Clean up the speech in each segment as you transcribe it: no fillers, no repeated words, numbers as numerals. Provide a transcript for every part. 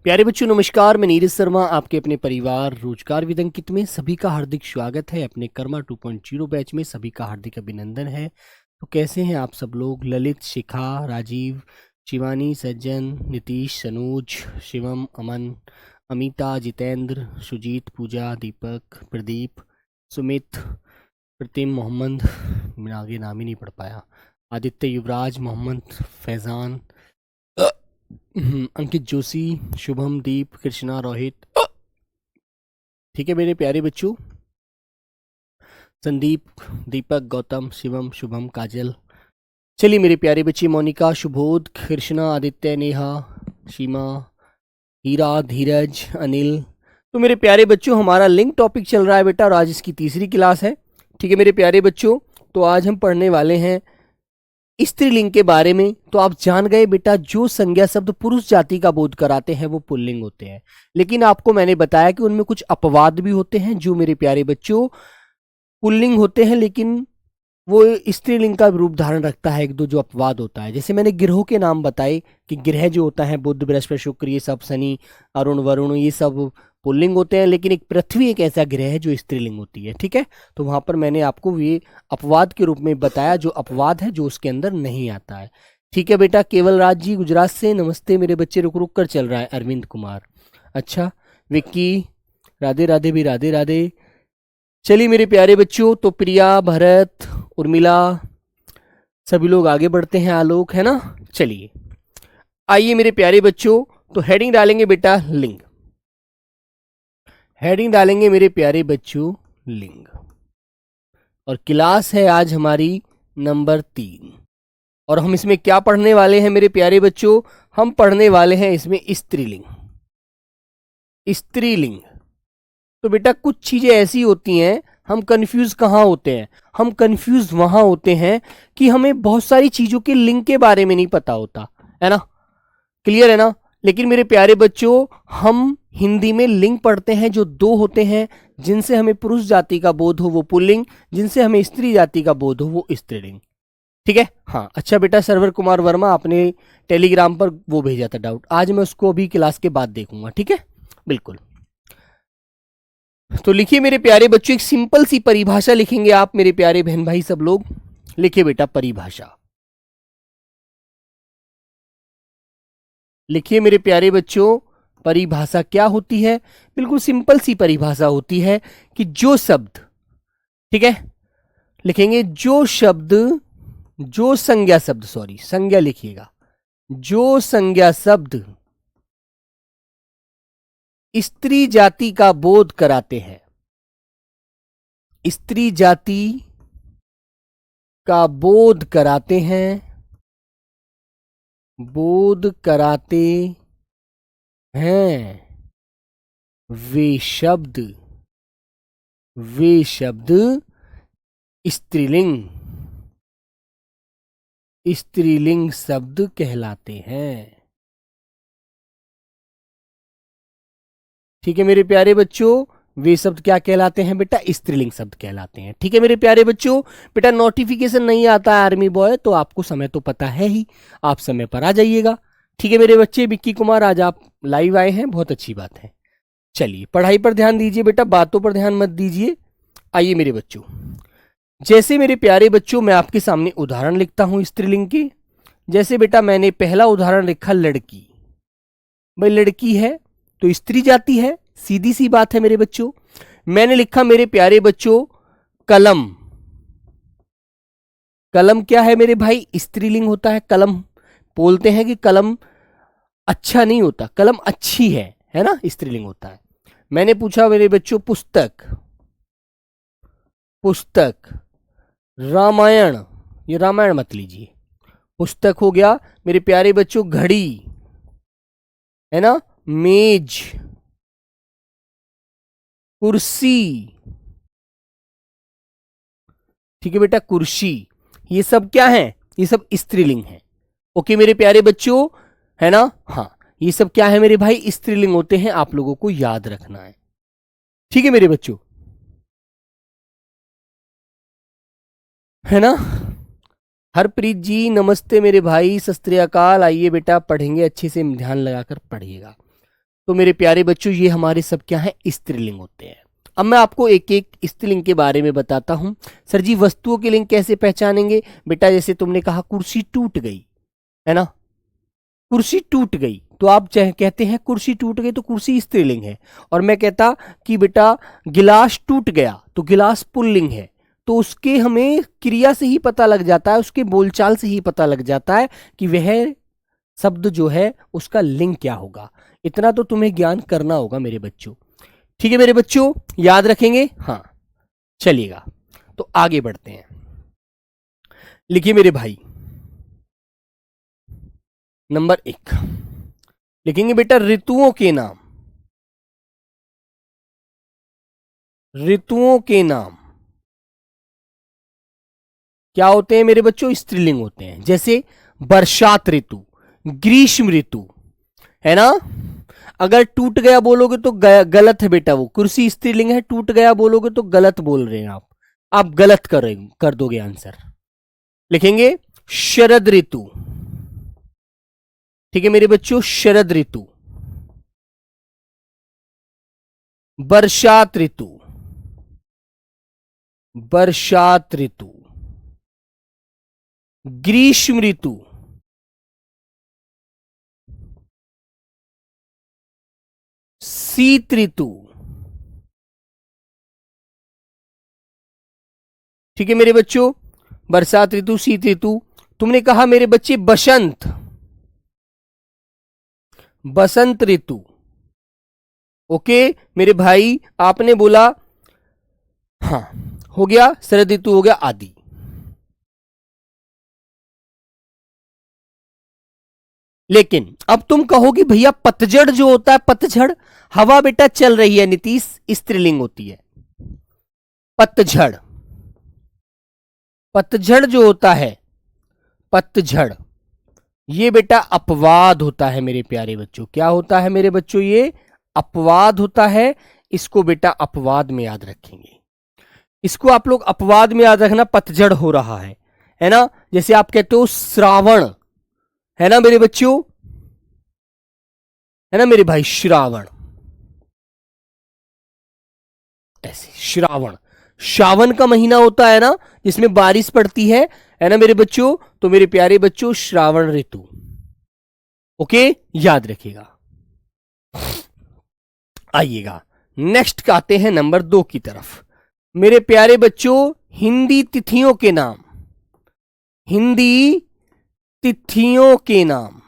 प्यारे बच्चों नमस्कार। मैं नीरज शर्मा आपके अपने परिवार रोजगार विदंकित में सभी का हार्दिक स्वागत है। अपने कर्मा 2.0 बैच में सभी का हार्दिक अभिनंदन है। तो कैसे हैं आप सब लोग? ललित, शिखा, राजीव, शिवानी, सज्जन, नीतीश, सनोज, शिवम, अमन, अमिता, जितेंद्र, सुजीत, पूजा, दीपक, प्रदीप, सुमित, प्रतिम, मोहम्मद, मैं आगे नाम ही नहीं पढ़ पाया, आदित्य, युवराज, मोहम्मद, फैजान, अंकित, जोशी, शुभम, दीप, कृष्णा, रोहित। ठीक है मेरे प्यारे बच्चों, संदीप, दीपक, गौतम, शिवम, शुभम, काजल। चलिए मेरे प्यारे बच्चे, मोनिका, शुभोध, कृष्णा, आदित्य, नेहा, सीमा, हीरा, धीरज, अनिल। तो मेरे प्यारे बच्चों हमारा लिंक टॉपिक चल रहा है बेटा, और आज इसकी तीसरी क्लास है। ठीक है मेरे प्यारे बच्चों, तो आज हम पढ़ने वाले हैं स्त्रीलिंग के बारे में। तो आप जान गए बेटा, जो संज्ञा शब्द पुरुष जाति का बोध कराते हैं वो पुल्लिंग होते हैं, लेकिन आपको मैंने बताया कि उनमें कुछ अपवाद भी होते हैं जो मेरे प्यारे बच्चों पुल्लिंग होते हैं, लेकिन वो स्त्रीलिंग का रूप धारण रखता है। एक दो जो अपवाद होता है, जैसे मैंने ग्रहों के नाम बताए कि ग्रह जो होता है बुध, बृहस्पति, शुक्र, ये सब, शनि, अरुण, वरुण, ये सब पुल्लिंग होते हैं, लेकिन एक पृथ्वी एक ऐसा ग्रह है जो स्त्रीलिंग होती है। ठीक है, तो वहां पर मैंने आपको ये अपवाद के रूप में बताया, जो अपवाद है जो उसके अंदर नहीं आता है। ठीक है बेटा, केवल राज जी गुजरात से नमस्ते मेरे बच्चे, रुक रुक कर चल रहा है। अरविंद कुमार, अच्छा, विक्की, राधे राधे भी, राधे राधे। चलिए मेरे प्यारे बच्चों, तो प्रिया, भरत, उर्मिला, सभी लोग आगे बढ़ते हैं। आलोक है ना। चलिए आइए मेरे प्यारे बच्चों, तो हेडिंग डालेंगे बेटा लिंग। हेडिंग डालेंगे मेरे प्यारे बच्चों लिंग, और क्लास है आज हमारी नंबर 3। और हम इसमें क्या पढ़ने वाले हैं मेरे प्यारे बच्चों? हम पढ़ने वाले हैं इसमें स्त्रीलिंग। स्त्रीलिंग तो बेटा कुछ चीजें ऐसी होती हैं, हम कंफ्यूज कहाँ होते हैं? हम कंफ्यूज वहां होते हैं कि हमें बहुत सारी चीजों के लिंग के बारे में नहीं पता होता है ना। क्लियर है ना। लेकिन मेरे प्यारे बच्चों, हम हिंदी में लिंग पढ़ते हैं जो दो होते हैं, जिनसे हमें पुरुष जाति का बोध हो वो पुल्लिंग, जिनसे हमें स्त्री जाति का बोध हो वो स्त्रीलिंग। ठीक है, हाँ। अच्छा बेटा, सर्वर कुमार वर्मा आपने टेलीग्राम पर वो भेजा था डाउट, आज मैं उसको अभी क्लास के बाद देखूंगा। ठीक है, बिल्कुल। तो लिखिए मेरे प्यारे बच्चों, एक सिंपल सी परिभाषा लिखेंगे आप मेरे प्यारे बहन भाई सब लोग। लिखिए बेटा परिभाषा, लिखिए मेरे प्यारे बच्चों, परिभाषा क्या होती है? बिल्कुल सिंपल सी परिभाषा होती है कि जो शब्द, ठीक है, लिखेंगे जो शब्द, जो संज्ञा शब्द, सॉरी संज्ञा लिखिएगा, जो संज्ञा शब्द स्त्री जाति का बोध कराते हैं, स्त्री जाति का बोध कराते हैं, बोध कराते हैं, वे शब्द स्त्रीलिंग, स्त्रीलिंग शब्द कहलाते हैं। ठीक है मेरे प्यारे बच्चों, वे शब्द क्या कहलाते हैं बेटा? स्त्रीलिंग शब्द कहलाते हैं। ठीक है मेरे प्यारे बच्चों, बेटा नोटिफिकेशन नहीं आता है आर्मी बॉय, तो आपको समय तो पता है ही, आप समय पर आ जाइएगा। ठीक है मेरे बच्चे, विक्की कुमार आज आप लाइव आए हैं, बहुत अच्छी बात है। चलिए पढ़ाई पर ध्यान दीजिए बेटा, बातों पर ध्यान मत दीजिए। आइए मेरे बच्चों, जैसे मेरे प्यारे बच्चों मैं आपके सामने उदाहरण लिखता हूं स्त्रीलिंग के। जैसे बेटा मैंने पहला उदाहरण लिखा लड़की, भाई लड़की है तो स्त्री जाति है, सीधी सी बात है मेरे बच्चों। मैंने लिखा मेरे प्यारे बच्चों कलम, कलम क्या है मेरे भाई? स्त्रीलिंग होता है। कलम बोलते हैं कि कलम अच्छा नहीं होता, कलम अच्छी है ना, स्त्रीलिंग होता है। मैंने पूछा मेरे बच्चों पुस्तक, पुस्तक, रामायण, ये रामायण मत लीजिए, पुस्तक हो गया। मेरे प्यारे बच्चों घड़ी है ना, मेज, कुर्सी, ठीक है बेटा कुर्सी, ये सब क्या है? ये सब स्त्रीलिंग है। ओके मेरे प्यारे बच्चों, है ना। हाँ, ये सब क्या है मेरे भाई? स्त्रीलिंग होते हैं, आप लोगों को याद रखना है। ठीक है मेरे बच्चों, है ना। हरप्रीत जी नमस्ते मेरे भाई, सत श्री अकाल। आइए बेटा पढ़ेंगे, अच्छे से ध्यान लगाकर पढ़िएगा। तो मेरे प्यारे बच्चों ये हमारे सब क्या है, स्त्रीलिंग होते हैं। अब मैं आपको एक एक स्त्रीलिंग के बारे में बताता हूं। सर जी वस्तुओं के लिंग कैसे पहचानेंगे? बेटा जैसे तुमने कहा कुर्सी टूट गई, है ना, कुर्सी टूट गई, तो आप चाहे कहते हैं कुर्सी टूट गई तो कुर्सी स्त्रीलिंग है। और मैं कहता कि बेटा गिलास टूट गया तो गिलास पुल्लिंग है। तो उसके हमें क्रिया से ही पता लग जाता है, उसके बोलचाल से ही पता लग जाता है कि वह शब्द जो है उसका लिंग क्या होगा। इतना तो तुम्हें ज्ञान करना होगा मेरे बच्चों। ठीक है मेरे बच्चों, याद रखेंगे? हाँ, चलिएगा तो आगे बढ़ते हैं। लिखिए मेरे भाई, नंबर 1 लिखेंगे बेटा ऋतुओं के नाम। ऋतुओं के नाम क्या होते हैं मेरे बच्चों? स्त्रीलिंग होते हैं। जैसे बरसात ऋतु, ग्रीष्म ऋतु, है ना। अगर टूट गया बोलोगे तो गलत है बेटा, वो कुर्सी स्त्रीलिंग है, टूट गया बोलोगे तो गलत बोल रहे हैं आप गलत कर दोगे आंसर। लिखेंगे शरद ऋतु। ठीक है मेरे बच्चों, शरद ऋतु, बरसात ऋतु, बरसात ऋतु, ग्रीष्म ऋतु, शीत ऋतु। ठीक है मेरे बच्चों, बरसात ऋतु, शीत ऋतु। तुमने कहा मेरे बच्चे बसंत, बसंत ऋतु। ओके मेरे भाई, आपने बोला हाँ, हो गया शरद ऋतु, हो गया आदि। लेकिन अब तुम कहोगे भैया पतझड़ जो होता है, पतझड़ हवा बेटा चल रही है नीतीश, स्त्रीलिंग होती है। पतझड़, पतझड़ जो होता है, पतझड़ ये बेटा अपवाद होता है मेरे प्यारे बच्चों। क्या होता है मेरे बच्चों? ये अपवाद होता है। इसको बेटा अपवाद में याद रखेंगे, इसको आप लोग अपवाद में याद रखना। पतझड़ हो रहा है ना। जैसे आप कहते हो श्रावण, है ना मेरे बच्चों, है ना मेरे भाई, श्रावण, ऐसे श्रावण, श्रावण का महीना होता है ना जिसमें बारिश पड़ती है ना मेरे बच्चों। तो मेरे प्यारे बच्चों श्रावण ऋतु। ओके, याद रखिएगा। आइएगा नेक्स्ट आते हैं नंबर 2 की तरफ। मेरे प्यारे बच्चों हिंदी तिथियों के नाम। हिंदी तिथियों के नाम।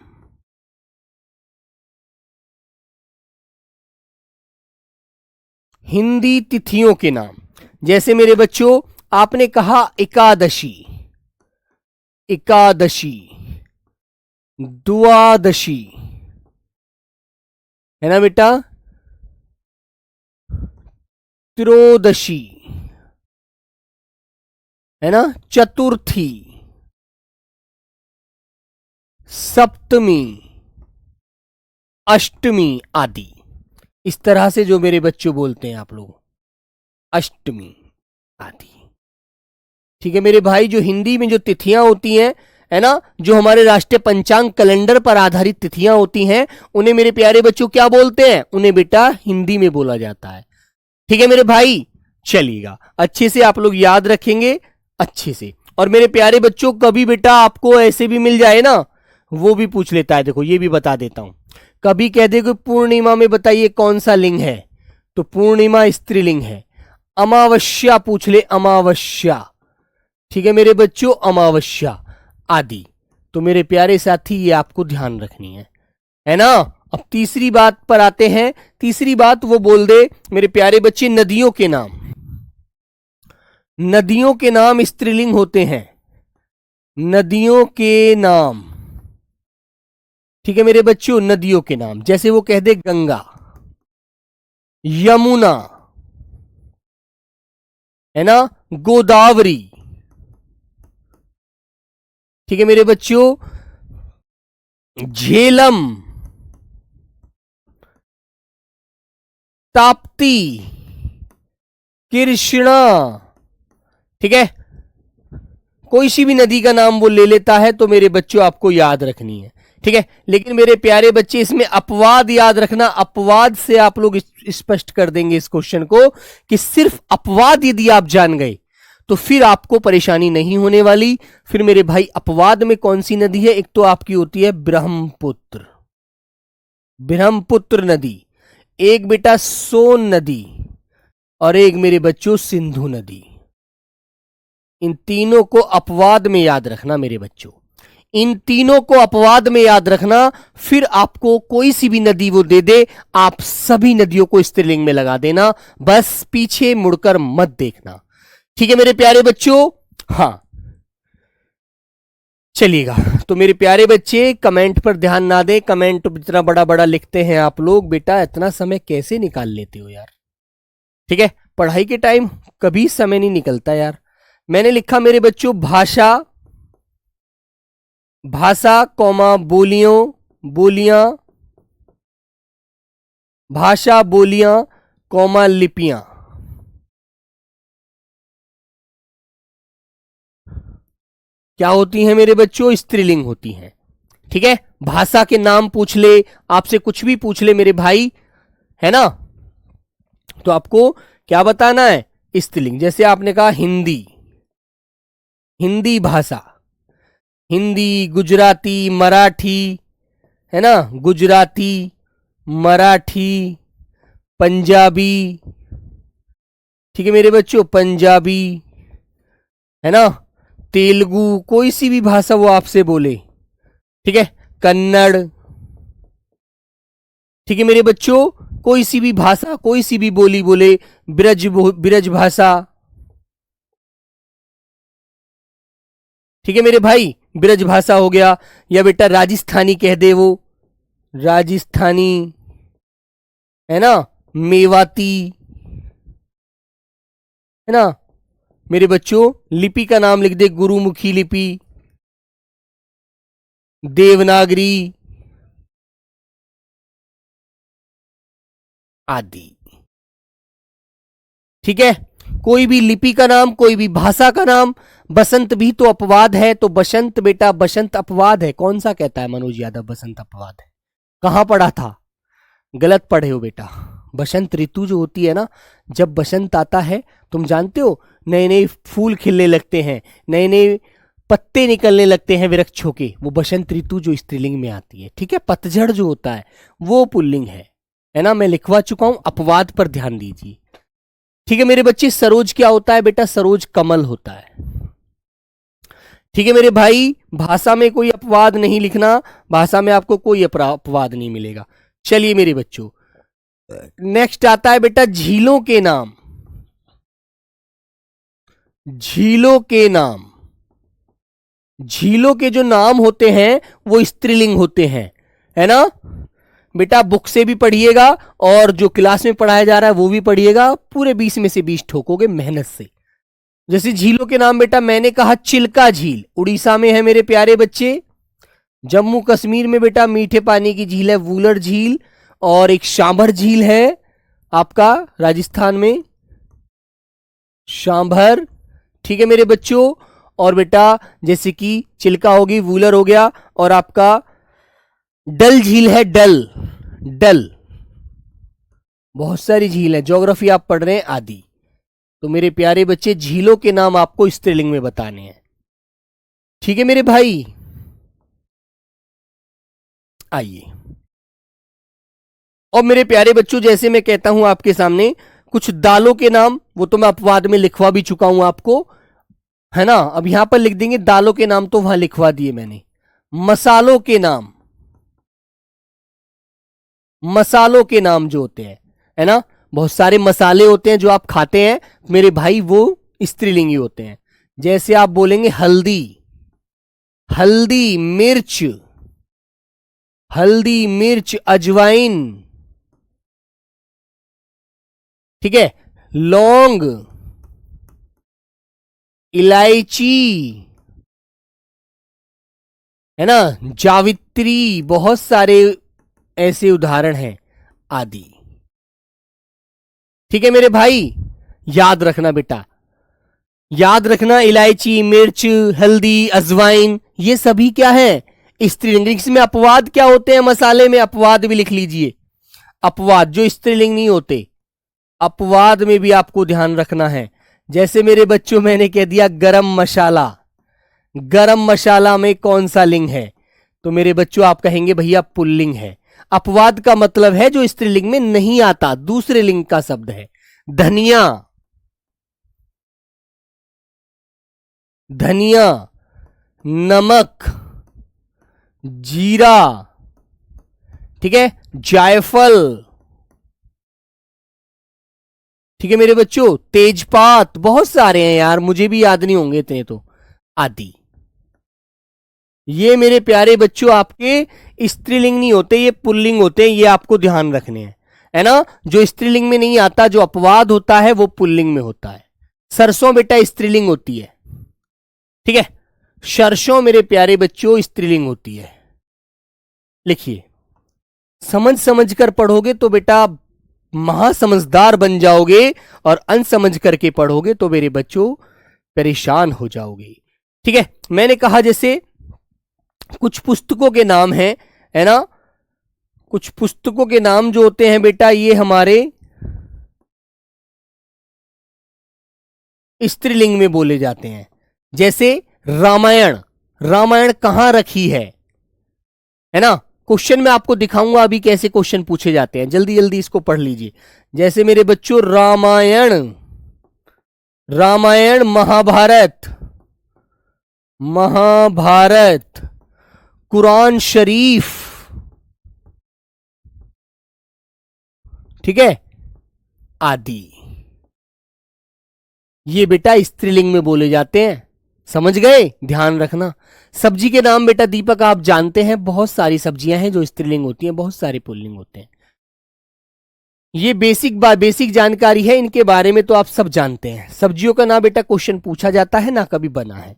हिंदी तिथियों के नाम। जैसे मेरे बच्चों आपने कहा एकादशी, एकादशी, द्वादशी, है ना बेटा, त्रयोदशी, है ना, चतुर्थी, सप्तमी, अष्टमी आदि। इस तरह से जो मेरे बच्चों बोलते हैं आप लोग, अष्टमी आदि। ठीक है मेरे भाई, जो हिंदी में जो तिथियां होती हैं, है ना, जो हमारे राष्ट्रीय पंचांग कैलेंडर पर आधारित तिथियां होती हैं, उन्हें मेरे प्यारे बच्चों क्या बोलते हैं? उन्हें बेटा हिंदी में बोला जाता है। ठीक है मेरे भाई, चलिएगा अच्छे से आप लोग याद रखेंगे अच्छे से। और मेरे प्यारे बच्चों कभी बेटा आपको ऐसे भी मिल जाए ना, वो भी पूछ लेता है। देखो ये भी बता देता हूं, कभी कह दे पूर्णिमा में बताइए कौन सा लिंग है, तो पूर्णिमा स्त्रीलिंग है। अमावस्या पूछ ले, अमावस्या, ठीक है मेरे बच्चों, अमावस्या आदि। तो मेरे प्यारे साथी ये आपको ध्यान रखनी है ना। अब तीसरी बात पर आते हैं। तीसरी बात वो बोल दे मेरे प्यारे बच्चे नदियों के नाम। नदियों के नाम स्त्रीलिंग होते हैं, नदियों के नाम। ठीक है मेरे बच्चों, नदियों के नाम। जैसे वो कह दे गंगा, यमुना, है ना, गोदावरी। ठीक है मेरे बच्चों, झेलम, ताप्ती, कृष्णा। ठीक है, कोई सी भी नदी का नाम वो ले लेता है तो मेरे बच्चों आपको याद रखनी है। ठीक है। लेकिन मेरे प्यारे बच्चे इसमें अपवाद याद रखना, अपवाद से आप लोग स्पष्ट कर देंगे इस क्वेश्चन को कि सिर्फ अपवाद यदि आप जान गए तो फिर आपको परेशानी नहीं होने वाली। फिर मेरे भाई अपवाद में कौन सी नदी है? एक तो आपकी होती है ब्रह्मपुत्र, ब्रह्मपुत्र नदी, एक बेटा सोन नदी, और एक मेरे बच्चों सिंधु नदी। इन तीनों को अपवाद में याद रखना मेरे बच्चों, इन तीनों को अपवाद में याद रखना। फिर आपको कोई सी भी नदी वो दे दे, आप सभी नदियों को स्त्रीलिंग में लगा देना, बस पीछे मुड़कर मत देखना। ठीक है मेरे प्यारे बच्चों? हां, चलिएगा। तो मेरे प्यारे बच्चे कमेंट पर ध्यान ना दें, कमेंट इतना बड़ा बड़ा लिखते हैं आप लोग, बेटा इतना समय कैसे निकाल लेते हो यार? ठीक है, पढ़ाई के टाइम कभी समय नहीं निकलता यार। मैंने लिखा मेरे बच्चों भाषा, भाषा कौमा बोलियों, बोलियां, भाषा बोलियां कौमा लिपियां। क्या होती हैं मेरे बच्चों? स्त्रीलिंग होती हैं। ठीक है, भाषा के नाम पूछ ले, आपसे कुछ भी पूछ ले मेरे भाई, है ना, तो आपको क्या बताना है? स्त्रीलिंग। जैसे आपने कहा हिंदी, हिंदी भाषा, हिंदी, गुजराती, मराठी, है ना, गुजराती, मराठी, पंजाबी, ठीक है मेरे बच्चों, पंजाबी, है ना, तेलुगु, कोई सी भी भाषा वो आपसे बोले, ठीक है, कन्नड़, ठीक है मेरे बच्चों, कोई सी भी भाषा, कोई सी भी बोली बोले, ब्रज भाषा, ठीक है मेरे भाई, ब्रज भाषा हो गया। या बेटा राजस्थानी कह दे वो, राजस्थानी, है ना, मेवाती, है ना मेरे बच्चों। लिपि का नाम लिख दे, गुरुमुखी लिपि, देवनागरी आदि। ठीक है, कोई भी लिपि का नाम, कोई भी भाषा का नाम। बसंत भी तो अपवाद है, तो बसंत बेटा, बसंत अपवाद है। कौन सा कहता है मनोज यादव बसंत अपवाद है? कहां पढ़ा था? गलत पढ़े हो बेटा। बसंत ऋतु जो होती है ना, जब बसंत आता है, तुम जानते हो, नए नए फूल खिलने लगते हैं, नए नए पत्ते निकलने लगते हैं वृक्षों के, वो बसंत ऋतु जो स्त्रीलिंग में आती है। ठीक है, पतझड़ जो होता है वो पुल्लिंग है ना, मैं लिखवा चुका हूं, अपवाद पर ध्यान दीजिए। ठीक है मेरे बच्चे, सरोज क्या होता है बेटा? सरोज कमल होता है। ठीक है मेरे भाई, भाषा में कोई अपवाद नहीं लिखना, भाषा में आपको कोई अपवाद नहीं मिलेगा। चलिए मेरे बच्चों, नेक्स्ट आता है बेटा झीलों के नाम। झीलों के नाम, झीलों के जो नाम होते हैं वो स्त्रीलिंग होते हैं, है ना बेटा। बुक से भी पढ़िएगा और जो क्लास में पढ़ाया जा रहा है वो भी पढ़िएगा, पूरे 20 में से 20 ठोकोगे मेहनत से। जैसे झीलों के नाम बेटा, मैंने कहा चिल्का झील, उड़ीसा में है मेरे प्यारे बच्चे। जम्मू कश्मीर में बेटा मीठे पानी की झील है वूलर झील, और एक सांभर झील है आपका राजस्थान में, सांभर। ठीक है मेरे बच्चों, और बेटा जैसे कि चिल्का होगी, वूलर हो गया, और आपका डल झील है, डल, डल। बहुत सारी झील है, ज्योग्राफी आप पढ़ रहे हैं आदि। तो मेरे प्यारे बच्चे, झीलों के नाम आपको स्त्रीलिंग में बताने हैं। ठीक है मेरे भाई, आइए। और मेरे प्यारे बच्चों, जैसे मैं कहता हूं आपके सामने कुछ दालों के नाम, वो तो मैं अपवाद में लिखवा भी चुका हूं आपको, है ना। अब यहां पर लिख देंगे दालों के नाम, तो वहां लिखवा दिए मैंने। मसालों के नाम, मसालों के नाम जो होते हैं, है ना, बहुत सारे मसाले होते हैं जो आप खाते हैं मेरे भाई, वो स्त्रीलिंगी होते हैं। जैसे आप बोलेंगे हल्दी, हल्दी, मिर्च, हल्दी, मिर्च, अजवाइन, ठीक है, लौंग, इलायची, है ना, जावित्री, बहुत सारे ऐसे उदाहरण हैं आदि। ठीक है मेरे भाई, याद रखना बेटा, याद रखना, इलायची, मिर्च, हल्दी, अजवाइन, ये सभी क्या है? स्त्रीलिंग। इसमें अपवाद क्या होते हैं? मसाले में अपवाद भी लिख लीजिए, अपवाद जो स्त्रीलिंग नहीं होते, अपवाद में भी आपको ध्यान रखना है। जैसे मेरे बच्चों मैंने कह दिया गरम मसाला, गरम मसाला में कौन सा लिंग है? तो मेरे बच्चों आप कहेंगे भैया पुल्लिंग है। अपवाद का मतलब है जो स्त्रीलिंग में नहीं आता, दूसरे लिंग का शब्द है। धनिया, धनिया, नमक, जीरा, ठीक है, जायफल, ठीक है मेरे बच्चों, तेजपात, बहुत सारे हैं यार, मुझे भी याद नहीं होंगे इतने तो, आदि। ये मेरे प्यारे बच्चों आपके स्त्रीलिंग नहीं होते, ये पुल्लिंग होते हैं, ये आपको ध्यान रखने हैं, है ना। जो स्त्रीलिंग में नहीं आता, जो अपवाद होता है वो पुल्लिंग में होता है। सरसों बेटा स्त्रीलिंग होती है, ठीक है, सरसों मेरे प्यारे बच्चों स्त्रीलिंग होती है। लिखिए, समझ समझ कर पढ़ोगे तो बेटा महासमझदार बन जाओगे, और अनसमझ करके पढ़ोगे तो मेरे बच्चों परेशान हो जाओगे, ठीक है। मैंने कहा जैसे कुछ पुस्तकों के नाम हैं, है ना, कुछ पुस्तकों के नाम जो होते हैं बेटा ये हमारे स्त्रीलिंग में बोले जाते हैं। जैसे रामायण, रामायण कहां रखी है ना। क्वेश्चन में आपको दिखाऊंगा अभी कैसे क्वेश्चन पूछे जाते हैं, जल्दी जल्दी इसको पढ़ लीजिए। जैसे मेरे बच्चों रामायण, रामायण, महाभारत, महाभारत, कुरान शरीफ, ठीक है, आदि, ये बेटा स्त्रीलिंग में बोले जाते हैं। समझ गए? ध्यान रखना। सब्जी के नाम बेटा दीपक आप जानते हैं, बहुत सारी सब्जियां हैं जो स्त्रीलिंग होती हैं, बहुत सारे पुल्लिंग होते हैं। ये बेसिक जानकारी है, इनके बारे में तो आप सब जानते हैं। सब्जियों का नाम बेटा क्वेश्चन पूछा जाता है ना, कभी बना है,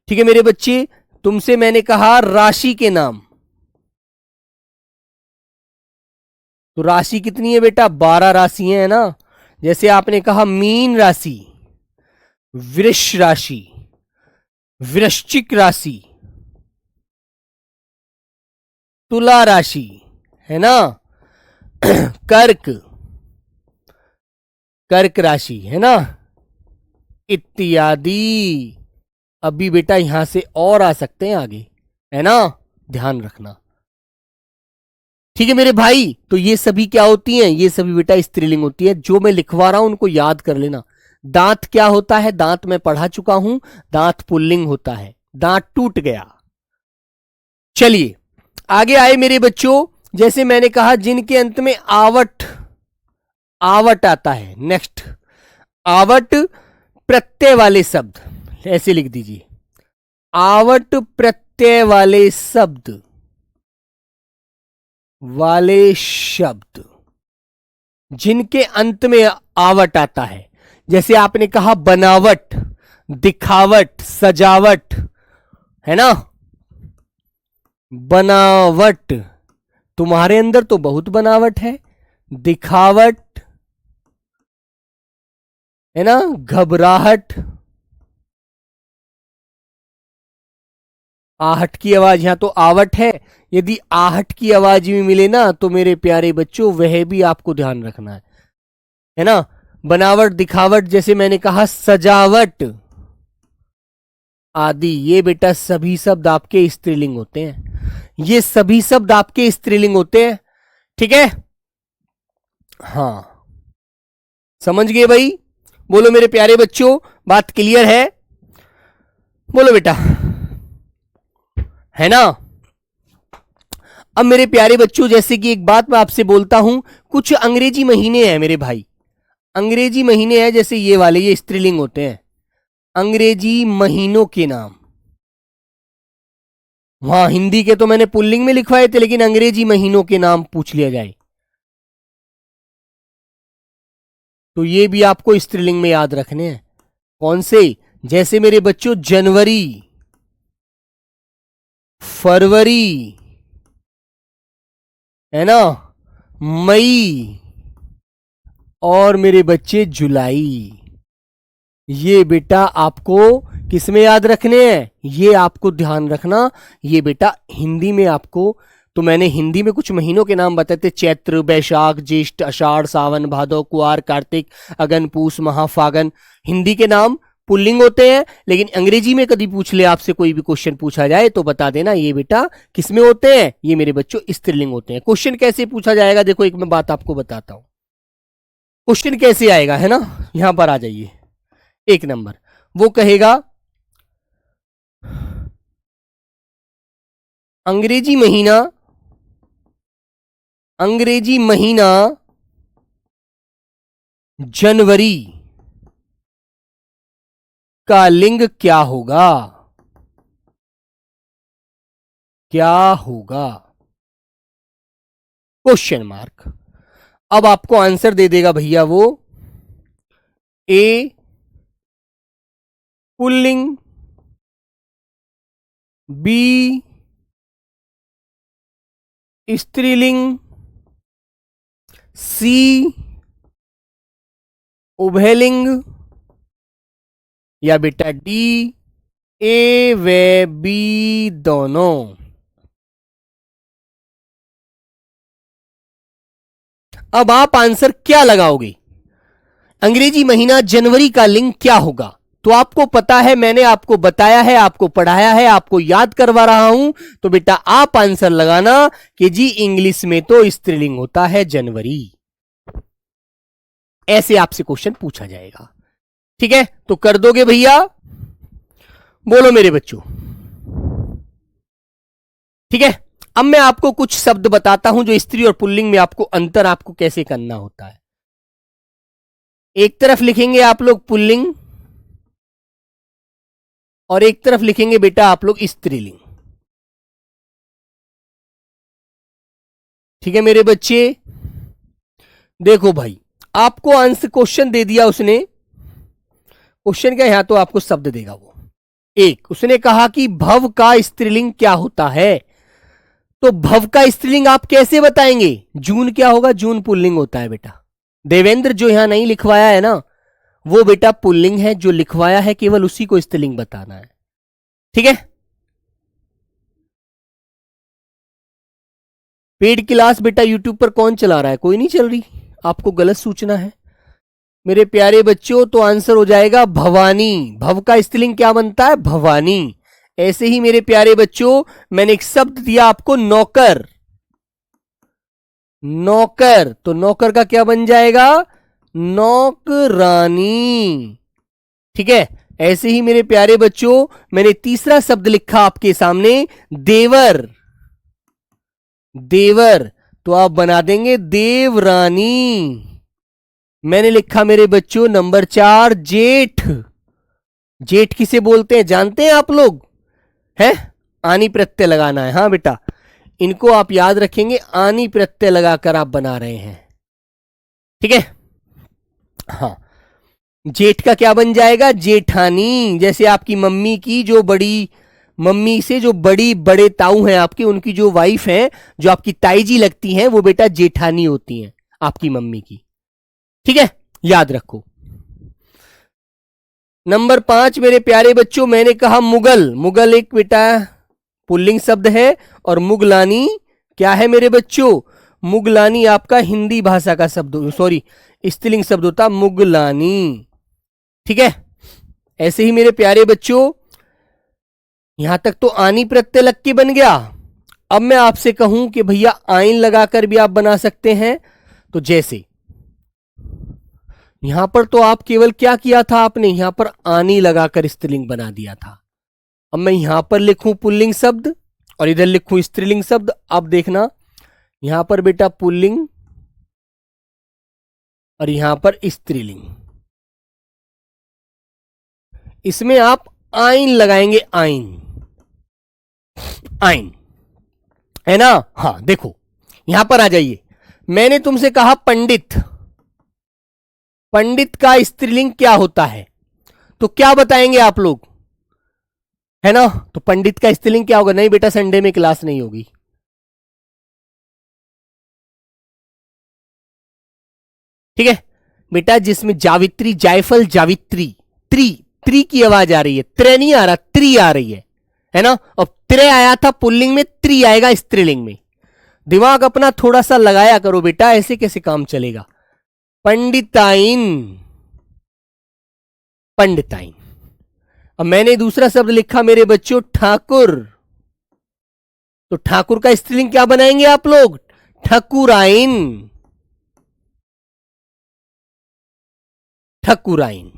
ठीक है मेरे बच्चे। तुमसे मैंने कहा राशि के नाम, तो राशि कितनी है बेटा? 12 राशियां है ना। जैसे आपने कहा मीन राशि, वृष राशि, वृश्चिक राशि, तुला राशि, है ना, कर्क, कर्क राशि, है ना, इत्यादि। अभी बेटा यहां से और आ सकते हैं आगे, है ना, ध्यान रखना, ठीक है मेरे भाई। तो ये सभी क्या होती हैं? ये सभी बेटा स्त्रीलिंग होती है। जो मैं लिखवा रहा हूं उनको याद कर लेना। दांत क्या होता है? दांत मैं पढ़ा चुका हूं, दांत पुल्लिंग होता है, दांत टूट गया। चलिए आगे आए मेरे बच्चों। जैसे मैंने कहा जिनके अंत में आवट, आवट आता है। नेक्स्ट, आवट प्रत्यय वाले शब्द, ऐसे लिख दीजिए, आवट प्रत्यय वाले शब्द, वाले शब्द जिनके अंत में आवट आता है। जैसे आपने कहा बनावट, दिखावट, सजावट, है ना, बनावट, तुम्हारे अंदर तो बहुत बनावट है। दिखावट, है ना, घबराहट, आहट की आवाज, यहां तो आवट है, यदि आहट की आवाज भी मिले ना तो मेरे प्यारे बच्चों वह भी आपको ध्यान रखना है ना। बनावट, दिखावट, जैसे मैंने कहा सजावट आदि, ये बेटा सभी शब्द आपके स्त्रीलिंग होते हैं। ये सभी शब्द आपके स्त्रीलिंग होते हैं, ठीक है। हाँ समझ गए भाई? बोलो मेरे प्यारे बच्चों, बात क्लियर है? बोलो बेटा, है ना। अब मेरे प्यारे बच्चों जैसे कि एक बात मैं आपसे बोलता हूं, कुछ अंग्रेजी महीने हैं मेरे भाई, अंग्रेजी महीने हैं जैसे ये वाले, ये स्त्रीलिंग होते हैं। अंग्रेजी महीनों के नाम, वहां हिंदी के तो मैंने पुल्लिंग में लिखवाए थे, लेकिन अंग्रेजी महीनों के नाम पूछ लिया जाए तो ये भी आपको स्त्रीलिंग में याद रखने हैं। कौन से? जैसे मेरे बच्चों जनवरी, फरवरी, है ना, मई, और मेरे बच्चे जुलाई। ये बेटा आपको किसमें याद रखने हैं, ये आपको ध्यान रखना। ये बेटा हिंदी में आपको, तो मैंने हिंदी में कुछ महीनों के नाम बताए थे, चैत्र, बैशाख, ज्येष्ठ, आषाढ़, सावन, भादौ, कुआर, कार्तिक, अगन, पूस, महा, फागन। हिंदी के नाम पुल्लिंग होते हैं, लेकिन अंग्रेजी में कभी पूछ ले आपसे, कोई भी क्वेश्चन पूछा जाए तो बता देना ये बेटा किसमें होते हैं, ये मेरे बच्चों स्त्रीलिंग होते हैं। क्वेश्चन कैसे पूछा जाएगा, देखो एक मैं बात आपको बताता हूं, क्वेश्चन कैसे आएगा, है ना। यहां पर आ जाइए, एक नंबर वो कहेगा अंग्रेजी महीना जनवरी का लिंग क्या होगा, क्या होगा, क्वेश्चन मार्क। अब आपको आंसर दे देगा भैया वो, ए पुल्लिंग, बी स्त्रीलिंग, सी उभयलिंग, या बेटा डी ए व बी दोनों। अब आप आंसर क्या लगाओगे, अंग्रेजी महीना जनवरी का लिंग क्या होगा। तो आपको पता है, मैंने आपको बताया है, आपको पढ़ाया है, आपको याद करवा रहा हूं, तो बेटा आप आंसर लगाना कि जी इंग्लिश में तो स्त्रीलिंग होता है जनवरी। ऐसे आपसे क्वेश्चन पूछा जाएगा, ठीक है। तो कर दोगे भैया, बोलो मेरे बच्चों, ठीक है। अब मैं आपको कुछ शब्द बताता हूं जो स्त्री और पुल्लिंग में आपको अंतर आपको कैसे करना होता है। एक तरफ लिखेंगे आप लोग पुल्लिंग और एक तरफ लिखेंगे बेटा आप लोग स्त्रीलिंग, ठीक है मेरे बच्चे। देखो भाई, आपको आंसर क्वेश्चन दे दिया उसने, क्वेश्चन क्या, यहां तो आपको शब्द देगा वो। एक उसने कहा कि भव का स्त्रीलिंग क्या होता है, तो भव का स्त्रीलिंग आप कैसे बताएंगे, जून क्या होगा, जून पुल्लिंग होता है बेटा। देवेंद्र जो यहां नहीं लिखवाया है ना, वो बेटा पुल्लिंग है, जो लिखवाया है केवल उसी को स्त्रीलिंग बताना है, ठीक है। पेड क्लास बेटा यूट्यूब पर कौन चला रहा है, कोई नहीं चल रही, आपको गलत सूचना है मेरे प्यारे बच्चों। तो आंसर हो जाएगा भवानी। भव का स्त्रीलिंग क्या बनता है, भवानी। ऐसे ही मेरे प्यारे बच्चों, मैंने एक शब्द दिया आपको नौकर, नौकर, तो नौकर का क्या बन जाएगा, नौकरानी, ठीक है। ऐसे ही मेरे प्यारे बच्चों, मैंने तीसरा शब्द लिखा आपके सामने, देवर, देवर, तो आप बना देंगे देवरानी। मैंने लिखा मेरे बच्चों नंबर 4 जेठ, जेठ किसे बोलते हैं जानते हैं आप लोग, है, आनी प्रत्यय लगाना है, हाँ बेटा, इनको आप याद रखेंगे, आनी प्रत्यय लगाकर आप बना रहे हैं, ठीक है। हाँ, जेठ का क्या बन जाएगा, जेठानी। जैसे आपकी मम्मी की जो बड़ी, मम्मी से जो बड़ी, बड़े ताऊ हैं आपकी, उनकी जो वाइफ है, जो आपकी ताई जी लगती हैं, वो बेटा जेठानी होती हैं आपकी मम्मी की, ठीक है, याद रखो। नंबर 5 मेरे प्यारे बच्चों, मैंने कहा मुगल, मुगल एक बेटा पुल्लिंग शब्द है, और मुगलानी क्या है मेरे बच्चों, मुगलानी आपका हिंदी भाषा का शब्द, सॉरी स्त्रीलिंग शब्द होता मुगलानी, ठीक है। ऐसे ही मेरे प्यारे बच्चों, यहां तक तो आनी प्रत्यय लग के बन गया। अब मैं आपसे कहूं कि भैया आइन लगाकर भी आप बना सकते हैं, तो जैसे यहां पर तो आप केवल क्या किया था, आपने यहां पर आनी लगाकर स्त्रीलिंग बना दिया था। अब मैं यहां पर लिखूं पुल्लिंग शब्द और इधर लिखूं स्त्रीलिंग शब्द, अब देखना यहां पर बेटा पुल्लिंग और यहां पर स्त्रीलिंग, इसमें आप आइन लगाएंगे, आइन, आइन, है ना। हाँ देखो, यहां पर आ जाइए, मैंने तुमसे कहा पंडित, पंडित का स्त्रीलिंग क्या होता है, तो क्या बताएंगे आप लोग, है ना। तो पंडित का स्त्रीलिंग क्या होगा, नहीं बेटा संडे में क्लास नहीं होगी, ठीक है बेटा। जिसमें जावित्री, जायफल, जावित्री, त्री, त्रि की आवाज आ रही है, त्रे नहीं आ रहा, त्रि आ रही है ना। अब त्रे आया था पुल्लिंग में, त्रि आएगा स्त्रीलिंग में। दिमाग अपना थोड़ा सा लगाया करो बेटा, ऐसे कैसे काम चलेगा। पंडिताइन, पंडिताइन। अब मैंने दूसरा शब्द लिखा मेरे बच्चों, ठाकुर। तो ठाकुर का स्त्रीलिंग क्या बनाएंगे आप लोग, ठकुराइन, ठकुराइन।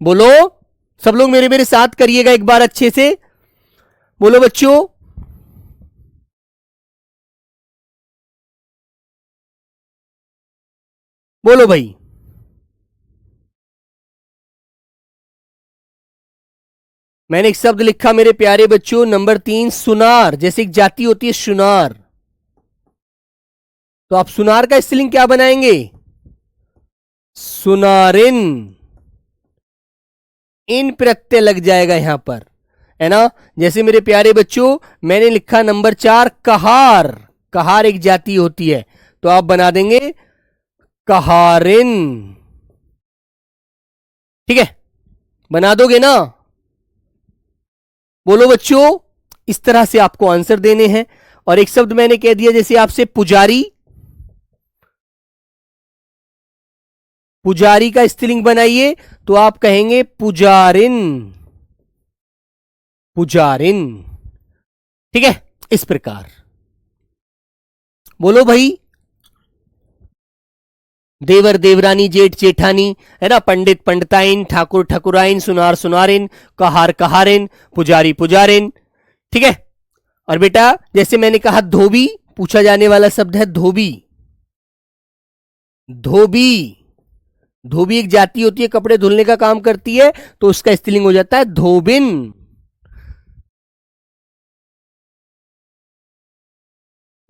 बोलो सब लोग मेरे मेरे साथ करिएगा एक बार अच्छे से, बोलो बच्चों। बोलो भाई। मैंने एक शब्द लिखा मेरे प्यारे बच्चों, नंबर 3, सुनार। जैसे एक जाति होती है सुनार, तो आप सुनार का स्त्रीलिंग क्या बनाएंगे, सुनारिन। इन प्रत्यय लग जाएगा यहां पर, है ना। जैसे मेरे प्यारे बच्चों मैंने लिखा नंबर 4, कहार। कहार एक जाति होती है, तो आप बना देंगे कहारिन। ठीक है, बना दोगे ना, बोलो बच्चों। इस तरह से आपको आंसर देने हैं। और एक शब्द मैंने कह दिया जैसे आपसे, पुजारी। पुजारी का स्त्रीलिंग बनाइए, तो आप कहेंगे पुजारिन, पुजारिन। ठीक है, इस प्रकार बोलो भाई। देवर देवरानी, जेठ जेठानी, है ना। पंडित पंडिताइन, ठाकुर ठकुराइन, सुनार सुनारिन, कहार कहारिन, पुजारी पुजारिन। ठीक है। और बेटा जैसे मैंने कहा धोबी, पूछा जाने वाला शब्द है धोबी। धोबी, धोबी एक जाति होती है, कपड़े धुलने का काम करती है, तो उसका स्त्रीलिंग हो जाता है धोबिन,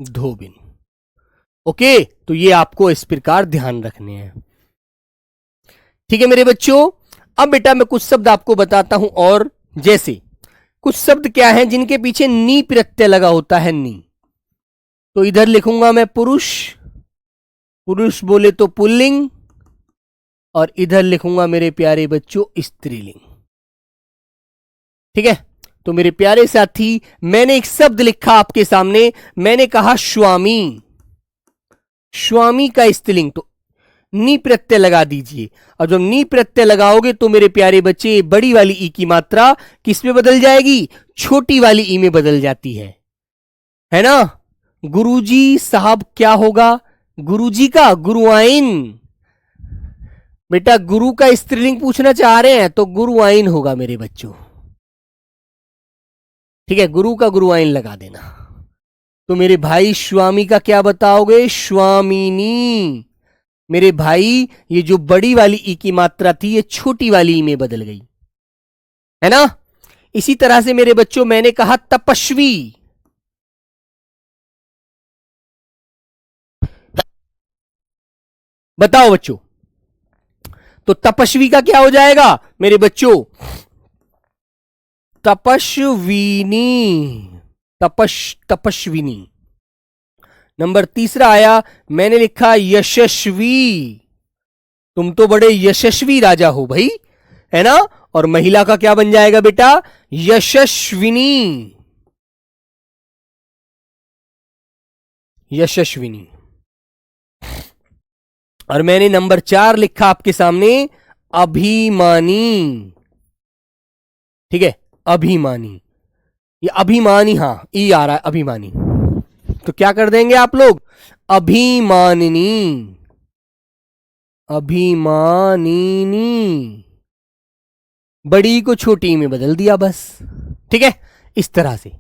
धोबिन। ओके, तो ये आपको इस प्रकार ध्यान रखने हैं। ठीक है मेरे बच्चों। अब बेटा मैं कुछ शब्द आपको बताता हूं, और जैसे कुछ शब्द क्या हैं जिनके पीछे नी प्रत्यय लगा होता है, नी। तो इधर लिखूंगा मैं पुरुष, पुरुष बोले तो पुल्लिंग, और इधर लिखूंगा मेरे प्यारे बच्चों स्त्रीलिंग। ठीक है, तो मेरे प्यारे साथी मैंने एक शब्द लिखा आपके सामने, मैंने कहा स्वामी। स्वामी का स्त्रीलिंग, तो नी प्रत्यय लगा दीजिए। और जब नी प्रत्यय लगाओगे तो मेरे प्यारे बच्चे बड़ी वाली ई की मात्रा किस में बदल जाएगी, छोटी वाली ई में बदल जाती है ना। गुरुजी साहब क्या होगा, गुरुजी का गुरुआइन। बेटा गुरु का स्त्रीलिंग पूछना चाह रहे हैं तो गुरुआइन होगा मेरे बच्चों। ठीक है, गुरु का गुरुआइन लगा देना। तो मेरे भाई स्वामी का क्या बताओगे, स्वामिनी। मेरे भाई ये जो बड़ी वाली ई की मात्रा थी ये छोटी वाली ई में बदल गई, है ना। इसी तरह से मेरे बच्चों मैंने कहा तपस्वी। बताओ बच्चों, तो तपस्वी का क्या हो जाएगा मेरे बच्चों, तपस्विनी, तपस्विनी। नंबर 3 आया, मैंने लिखा यशस्वी। तुम तो बड़े यशस्वी राजा हो भाई, है ना। और महिला का क्या बन जाएगा बेटा, यशस्विनी, यशस्विनी। और मैंने नंबर 4 लिखा आपके सामने, अभिमानी। ठीक है, अभिमानी, ये अभिमानी, हां ई आ रहा है अभिमानी, तो क्या कर देंगे आप लोग, अभिमानिनी, अभिमानिनी। बड़ी को छोटी में बदल दिया बस। ठीक है, इस तरह से।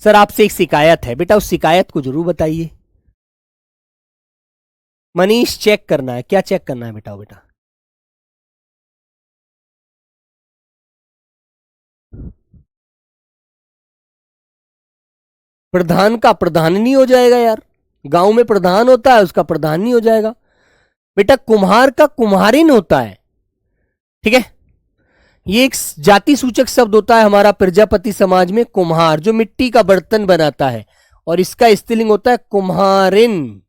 सर आपसे एक शिकायत है बेटा, उस शिकायत को जरूर बताइए। मनीष चेक करना है, क्या चेक करना है बेटा, बेटा प्रधान का प्रधान नहीं हो जाएगा यार, गांव में प्रधान होता है उसका प्रधान नहीं हो जाएगा बेटा, कुम्हार का कुम्हारिन होता है। ठीक है, ये एक जाति सूचक शब्द होता है हमारा प्रजापति समाज में, कुम्हार जो मिट्टी का बर्तन बनाता है, और इसका स्त्रीलिंग होता है कुम्हारिन।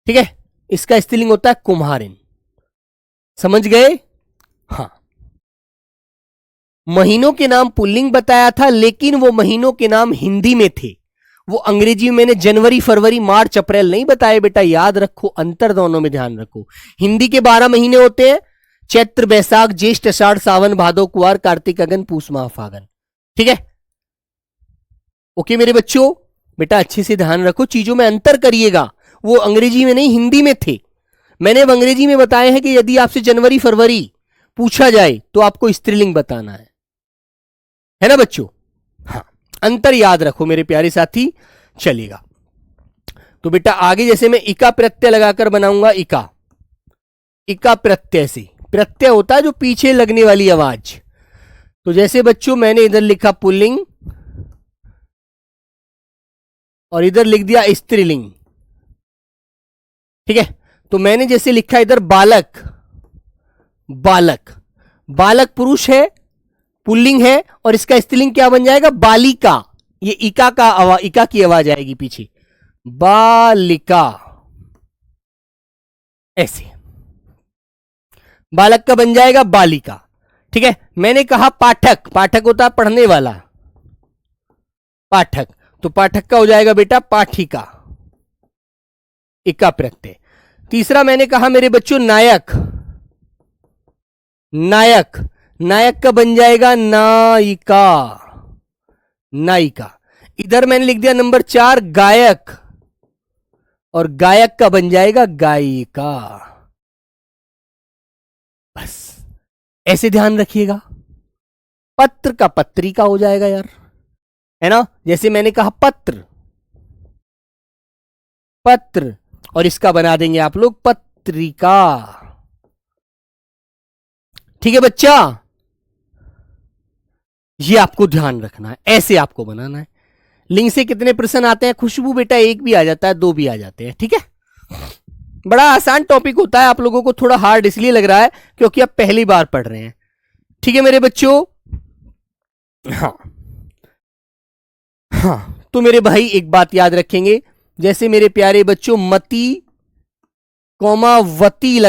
ठीक है, इसका स्त्रीलिंग होता है कुम्हारिन, समझ गए। हाँ, महीनों के नाम पुल्लिंग बताया था, लेकिन वो महीनों के नाम हिंदी में थे, वो अंग्रेजी में मैंने जनवरी फरवरी मार्च अप्रैल नहीं बताए बेटा, याद रखो, अंतर दोनों में ध्यान रखो। हिंदी के 12 महीने होते हैं, चैत्र बैसाख ज्येष्ठ आषाढ़ सावन भादो कुआर कार्तिक अगन पूस माह फागन। ठीक है, ओके मेरे बच्चों, बेटा अच्छे से ध्यान रखो, चीजों में अंतर करिएगा, वो अंग्रेजी में नहीं हिंदी में थे। मैंने अब अंग्रेजी में बताया है कि यदि आपसे जनवरी फरवरी पूछा जाए तो आपको स्त्रीलिंग बताना है ना बच्चों। हाँ, अंतर याद रखो मेरे प्यारे साथी, चलेगा। तो बेटा आगे जैसे मैं इका प्रत्यय लगाकर बनाऊंगा, इका प्रत्यय से, प्रत्यय होता है जो पीछे लगने वाली आवाज। तो जैसे बच्चों मैंने इधर लिखा पुल्लिंग और इधर लिख दिया स्त्रीलिंग। ठीक है, तो मैंने जैसे लिखा इधर बालक, बालक पुरुष है, पुल्लिंग है, और इसका स्त्रीलिंग क्या बन जाएगा, बालिका। ये इका की आवाज आएगी पीछे, बालिका, ऐसे बालक का बन जाएगा बालिका। ठीक है, मैंने कहा पाठक होता है पढ़ने वाला, पाठक, तो पाठक का हो जाएगा बेटा पाठिका, इका प्रत्यय। तीसरा मैंने कहा मेरे बच्चों नायक का बन जाएगा नायिका। इधर मैंने लिख दिया नंबर 4 गायक, और गायक का बन जाएगा गायिका। बस ऐसे ध्यान रखिएगा। पत्र का पत्रिका हो जाएगा यार, है ना, जैसे मैंने कहा पत्र, और इसका बना देंगे आप लोग पत्रिका। ठीक है बच्चा, ये आपको ध्यान रखना है, ऐसे आपको बनाना है। लिंग से कितने प्रश्न आते हैं खुशबू, बेटा 1 भी आ जाता है, 2 भी आ जाते हैं। ठीक है, बड़ा आसान टॉपिक होता है, आप लोगों को थोड़ा हार्ड इसलिए लग रहा है क्योंकि आप पहली बार पढ़ रहे हैं। ठीक है मेरे बच्चों, हाँ, तो मेरे भाई एक बात याद रखेंगे, जैसे मेरे प्यारे बच्चों मती कौमा वती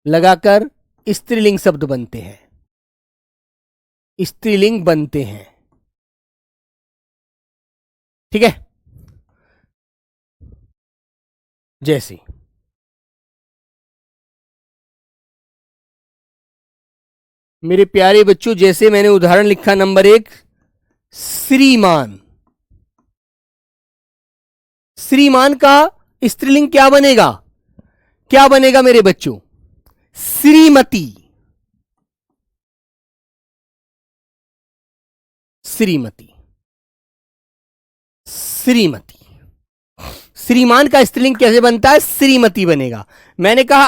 लगाकर स्त्रीलिंग शब्द बनते हैं, ठीक है। जैसे मेरे प्यारे बच्चों, जैसे मैंने उदाहरण लिखा नंबर 1 श्रीमान। श्रीमान का स्त्रीलिंग क्या बनेगा मेरे बच्चों, श्रीमती। श्रीमान का स्त्रीलिंग कैसे बनता है, श्रीमती बनेगा। मैंने कहा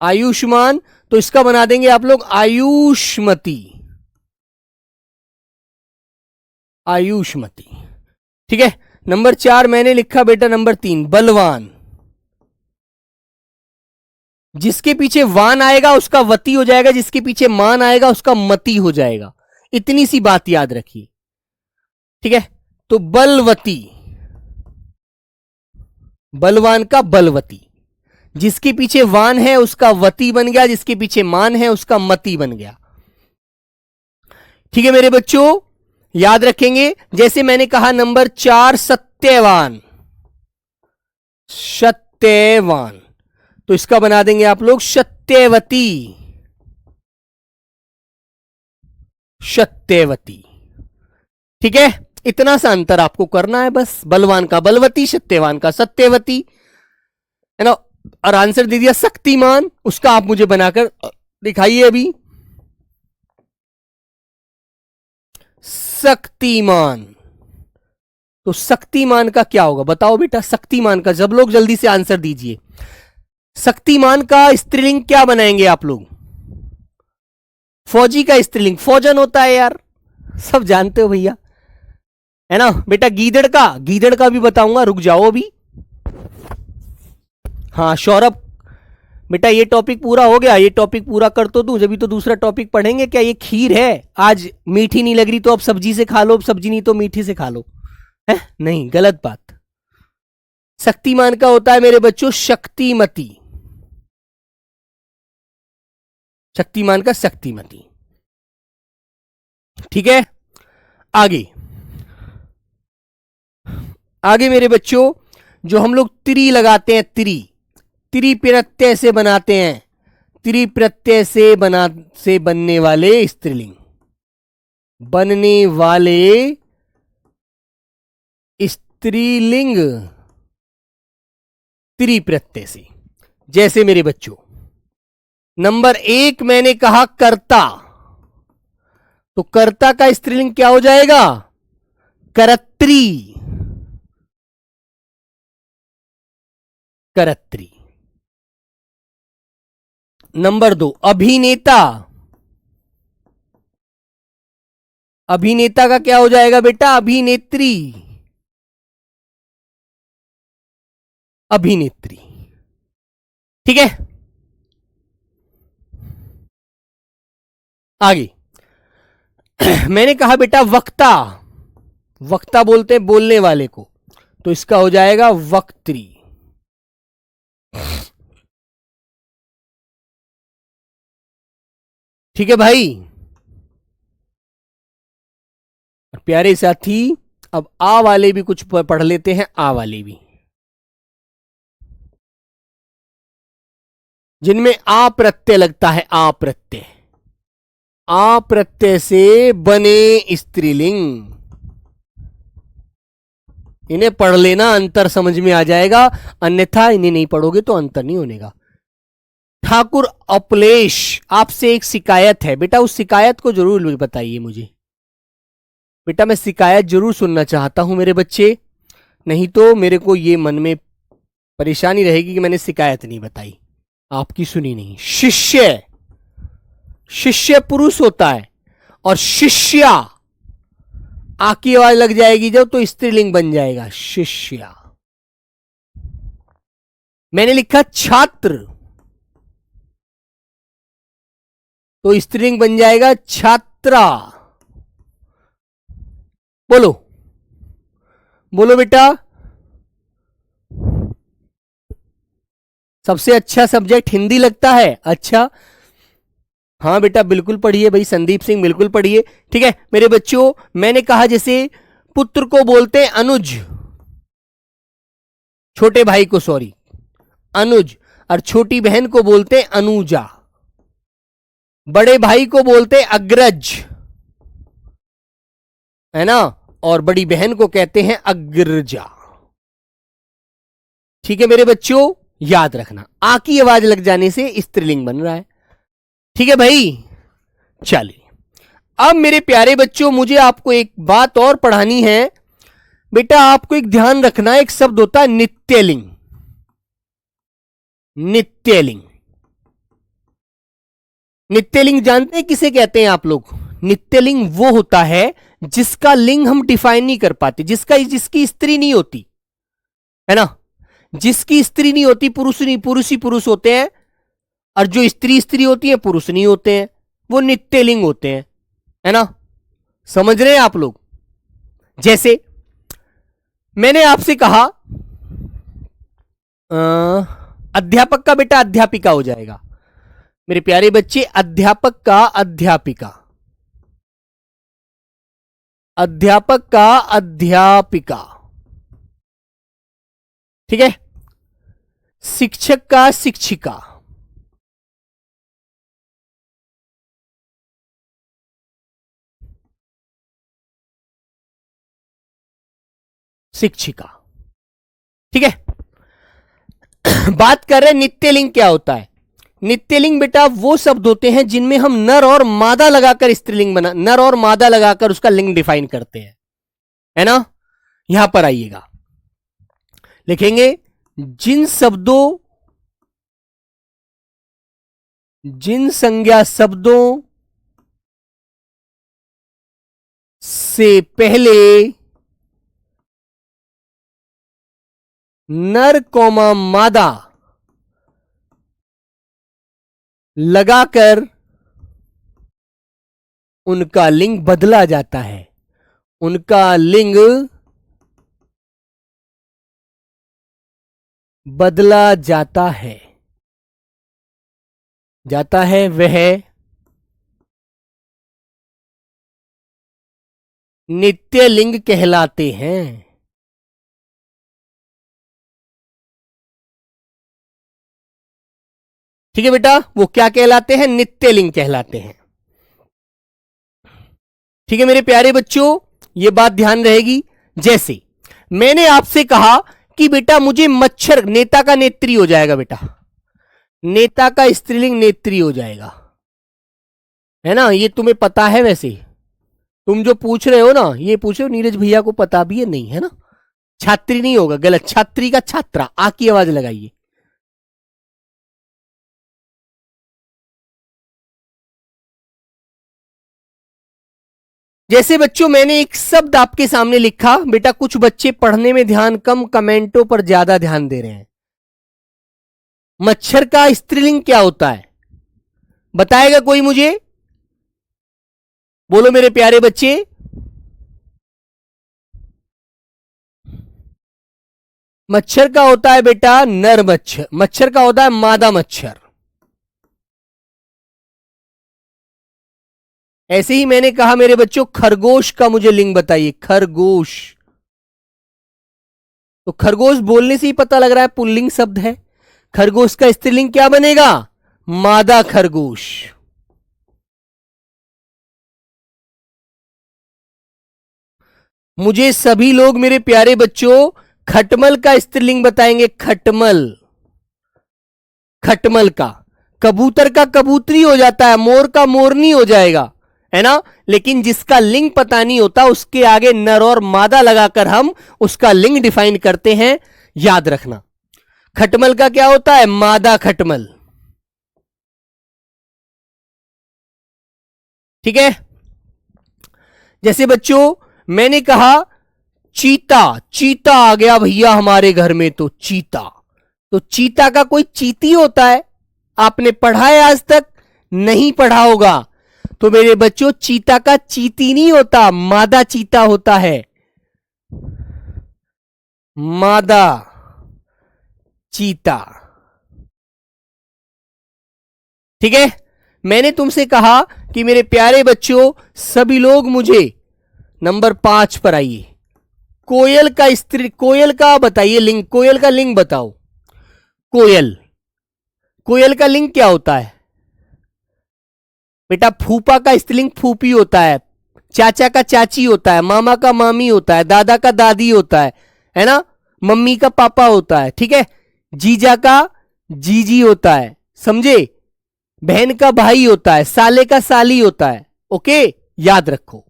आयुष्मान, तो इसका बना देंगे आप लोग आयुष्मती। ठीक है, नंबर 4 मैंने लिखा बेटा नंबर 3 बलवान। जिसके पीछे वान आएगा उसका वती हो जाएगा, जिसके पीछे मान आएगा उसका मती हो जाएगा। इतनी सी बात याद रखिए। ठीक है, तो बलवती, बलवान का बलवती, जिसके पीछे वान है उसका वती बन गया, जिसके पीछे मान है उसका मती बन गया। ठीक है मेरे बच्चों, याद रखेंगे। जैसे मैंने कहा नंबर 4 सत्यवान, तो इसका बना देंगे आप लोग सत्यवती। ठीक है, इतना सा अंतर आपको करना है बस, बलवान का बलवती, सत्यवान का सत्यवती, है ना। और आंसर दे दिया शक्तिमान, उसका आप मुझे बनाकर दिखाइए अभी। शक्तिमान, तो शक्तिमान का क्या होगा बताओ बेटा, शक्तिमान का, जब लोग जल्दी से आंसर दीजिए। शक्तिमान का स्त्रीलिंग क्या बनाएंगे आप लोग, फौजी का स्त्रीलिंग फौजन होता है यार, सब जानते हो भैया, है ना बेटा। गीदड़ का भी बताऊंगा, रुक जाओ अभी। हाँ सौरभ बेटा, ये टॉपिक पूरा हो गया, ये टॉपिक पूरा कर तो दूं, जब तो दूसरा टॉपिक पढ़ेंगे। क्या ये खीर है आज, मीठी नहीं लग रही तो अब सब्जी से खा लो, सब्जी नहीं तो मीठी से खा लो, है? नहीं, गलत बात। शक्तिमान का होता है मेरे बच्चों शक्तिमती। शक्तिमान का शक्तिमती। ठीक है, आगे आगे मेरे बच्चों, जो हम लोग त्रि लगाते हैं, त्रि त्रि प्रत्यय से बनाते हैं, त्रि प्रत्यय से बनने वाले स्त्रीलिंग, बनने वाले स्त्रीलिंग त्रि प्रत्यय से। जैसे मेरे बच्चों, नंबर 1 मैंने कहा कर्ता, तो कर्ता का स्त्रीलिंग क्या हो जाएगा? करत्री। करत्री। नंबर 2 अभिनेता, अभिनेता का क्या हो जाएगा बेटा? अभिनेत्री। अभिनेत्री। ठीक है, आगे मैंने कहा बेटा वक्ता, वक्ता बोलते हैं बोलने वाले को, तो इसका हो जाएगा वक्त्री। ठीक है भाई, प्यारे साथी, अब आ वाले भी कुछ पढ़ लेते हैं, आ वाले भी, जिनमें आ प्रत्यय लगता है। आ प्रत्यय, आ प्रत्यय से बने स्त्रीलिंग, इन्हें पढ़ लेना, अंतर समझ में आ जाएगा, अन्यथा इन्हें नहीं पढ़ोगे तो अंतर नहीं होनेगा। ठाकुर अपलेश, आपसे एक शिकायत है बेटा, उस शिकायत को जरूर बताइए मुझे बेटा, मैं शिकायत जरूर सुनना चाहता हूं मेरे बच्चे, नहीं तो मेरे को ये मन में परेशानी रहेगी कि मैंने शिकायत नहीं बताई, आपकी सुनी नहीं। शिष्य, शिष्य पुरुष होता है, और शिष्या आकी आवाज लग जाएगी जब, तो स्त्रीलिंग बन जाएगा शिष्या। मैंने लिखा छात्र, तो स्त्रीलिंग बन जाएगा छात्रा। बोलो बोलो बेटा, सबसे अच्छा सब्जेक्ट हिंदी लगता है? अच्छा, हाँ बेटा बिल्कुल पढ़िए भाई, संदीप सिंह बिल्कुल पढ़िए। ठीक है मेरे बच्चों, मैंने कहा जैसे पुत्र को बोलते हैं अनुज, छोटे भाई को सॉरी अनुज, और छोटी बहन को बोलते हैं अनुजा, बड़े भाई को बोलते हैं अग्रज, है ना, और बड़ी बहन को कहते हैं अग्रजा। ठीक है मेरे बच्चों, याद रखना, आ की आवाज लग जाने से स्त्रीलिंग बन रहा है। ठीक है भाई, चलिए अब मेरे प्यारे बच्चों, मुझे आपको एक बात और पढ़ानी है बेटा, आपको एक ध्यान रखना, एक शब्द होता है नित्यलिंग। नित्यलिंग, नित्यलिंग जानते हैं किसे कहते हैं आप लोग? नित्यलिंग वो होता है जिसका लिंग हम डिफाइन नहीं कर पाते, जिसकी स्त्री नहीं होती, है ना, जिसकी स्त्री नहीं होती, पुरुष नहीं, पुरुष ही पुरुष होते हैं, और जो स्त्री स्त्री होती है पुरुष नहीं होते हैं, वो नित्यलिंग होते हैं, है ना, समझ रहे हैं आप लोग? जैसे मैंने आपसे कहा अध्यापक का बेटा अध्यापिका हो जाएगा, मेरे प्यारे बच्चे, अध्यापक का अध्यापिका, अध्यापक का अध्यापिका। ठीक है, शिक्षक का शिक्षिका, शिक्षिका। ठीक है, बात कर रहे हैं नित्यलिंग क्या होता है। नित्यलिंग बेटा वो शब्द होते हैं जिनमें हम नर और मादा लगाकर स्त्रीलिंग बना, नर और मादा लगाकर उसका लिंग डिफाइन करते हैं, है ना। यहां पर आइएगा, लिखेंगे जिन शब्दों, जिन संज्ञा शब्दों से पहले नर कौमा मादा लगाकर उनका लिंग बदला जाता है, उनका लिंग बदला जाता है, जाता है वह नित्य लिंग कहलाते हैं। ठीक है बेटा, वो क्या कहलाते हैं? नित्य लिंग कहलाते हैं। ठीक है मेरे प्यारे बच्चों, ये बात ध्यान रहेगी। जैसे मैंने आपसे कहा कि बेटा मुझे मच्छर, नेता का नेत्री हो जाएगा बेटा, नेता का स्त्रीलिंग नेत्री हो जाएगा, है ना? ये तुम्हें पता है? वैसे तुम जो पूछ रहे हो ना, ये पूछ रहे हो नीरज भैया को पता भी है, नहीं है ना? छात्री नहीं होगा, गलत, छात्री का छात्रा, आ की आवाज लगाइए। जैसे बच्चों मैंने एक शब्द आपके सामने लिखा, बेटा कुछ बच्चे पढ़ने में ध्यान कम, कमेंटों पर ज्यादा ध्यान दे रहे हैं। मच्छर का स्त्रीलिंग क्या होता है? बताएगा कोई मुझे? बोलो मेरे प्यारे बच्चे। मच्छर का होता है बेटा नर मच्छर, मच्छर का होता है मादा मच्छर। ऐसे ही मैंने कहा मेरे बच्चों खरगोश का मुझे लिंग बताइए, खरगोश। तो खरगोश बोलने से ही पता लग रहा है पुल्लिंग शब्द है। खरगोश का स्त्रीलिंग क्या बनेगा? मादा खरगोश। मुझे सभी लोग मेरे प्यारे बच्चों खटमल का स्त्रीलिंग बताएंगे, खटमल, खटमल का। कबूतर का कबूतरी हो जाता है, मोर का मोरनी हो जाएगा, है ना? लेकिन जिसका लिंग पता नहीं होता उसके आगे नर और मादा लगाकर हम उसका लिंग डिफाइन करते हैं, याद रखना। खटमल का क्या होता है? मादा खटमल। ठीक है? जैसे बच्चों मैंने कहा चीता, चीता आ गया भैया हमारे घर में, तो चीता, तो चीता का कोई चीती होता है? आपने पढ़ा है आज तक? नहीं पढ़ा होगा। तो मेरे बच्चों चीता का चीती नहीं होता, मादा चीता होता है, मादा चीता। ठीक है? मैंने तुमसे कहा कि मेरे प्यारे बच्चों सभी लोग मुझे नंबर 5 पर आइए। कोयल का स्त्री, कोयल का बताइए लिंग, कोयल का लिंग बताओ। कोयल, कोयल का लिंग क्या होता है बेटा? फूफा का स्त्रीलिंग फूफी होता है, चाचा का चाची होता है, मामा का मामी होता है, दादा का दादी होता है ना? मम्मी का पापा होता है, ठीक है? जीजा का जीजी होता है, समझे? बहन का भाई होता है, साले का साली होता है। ओके, याद रखो।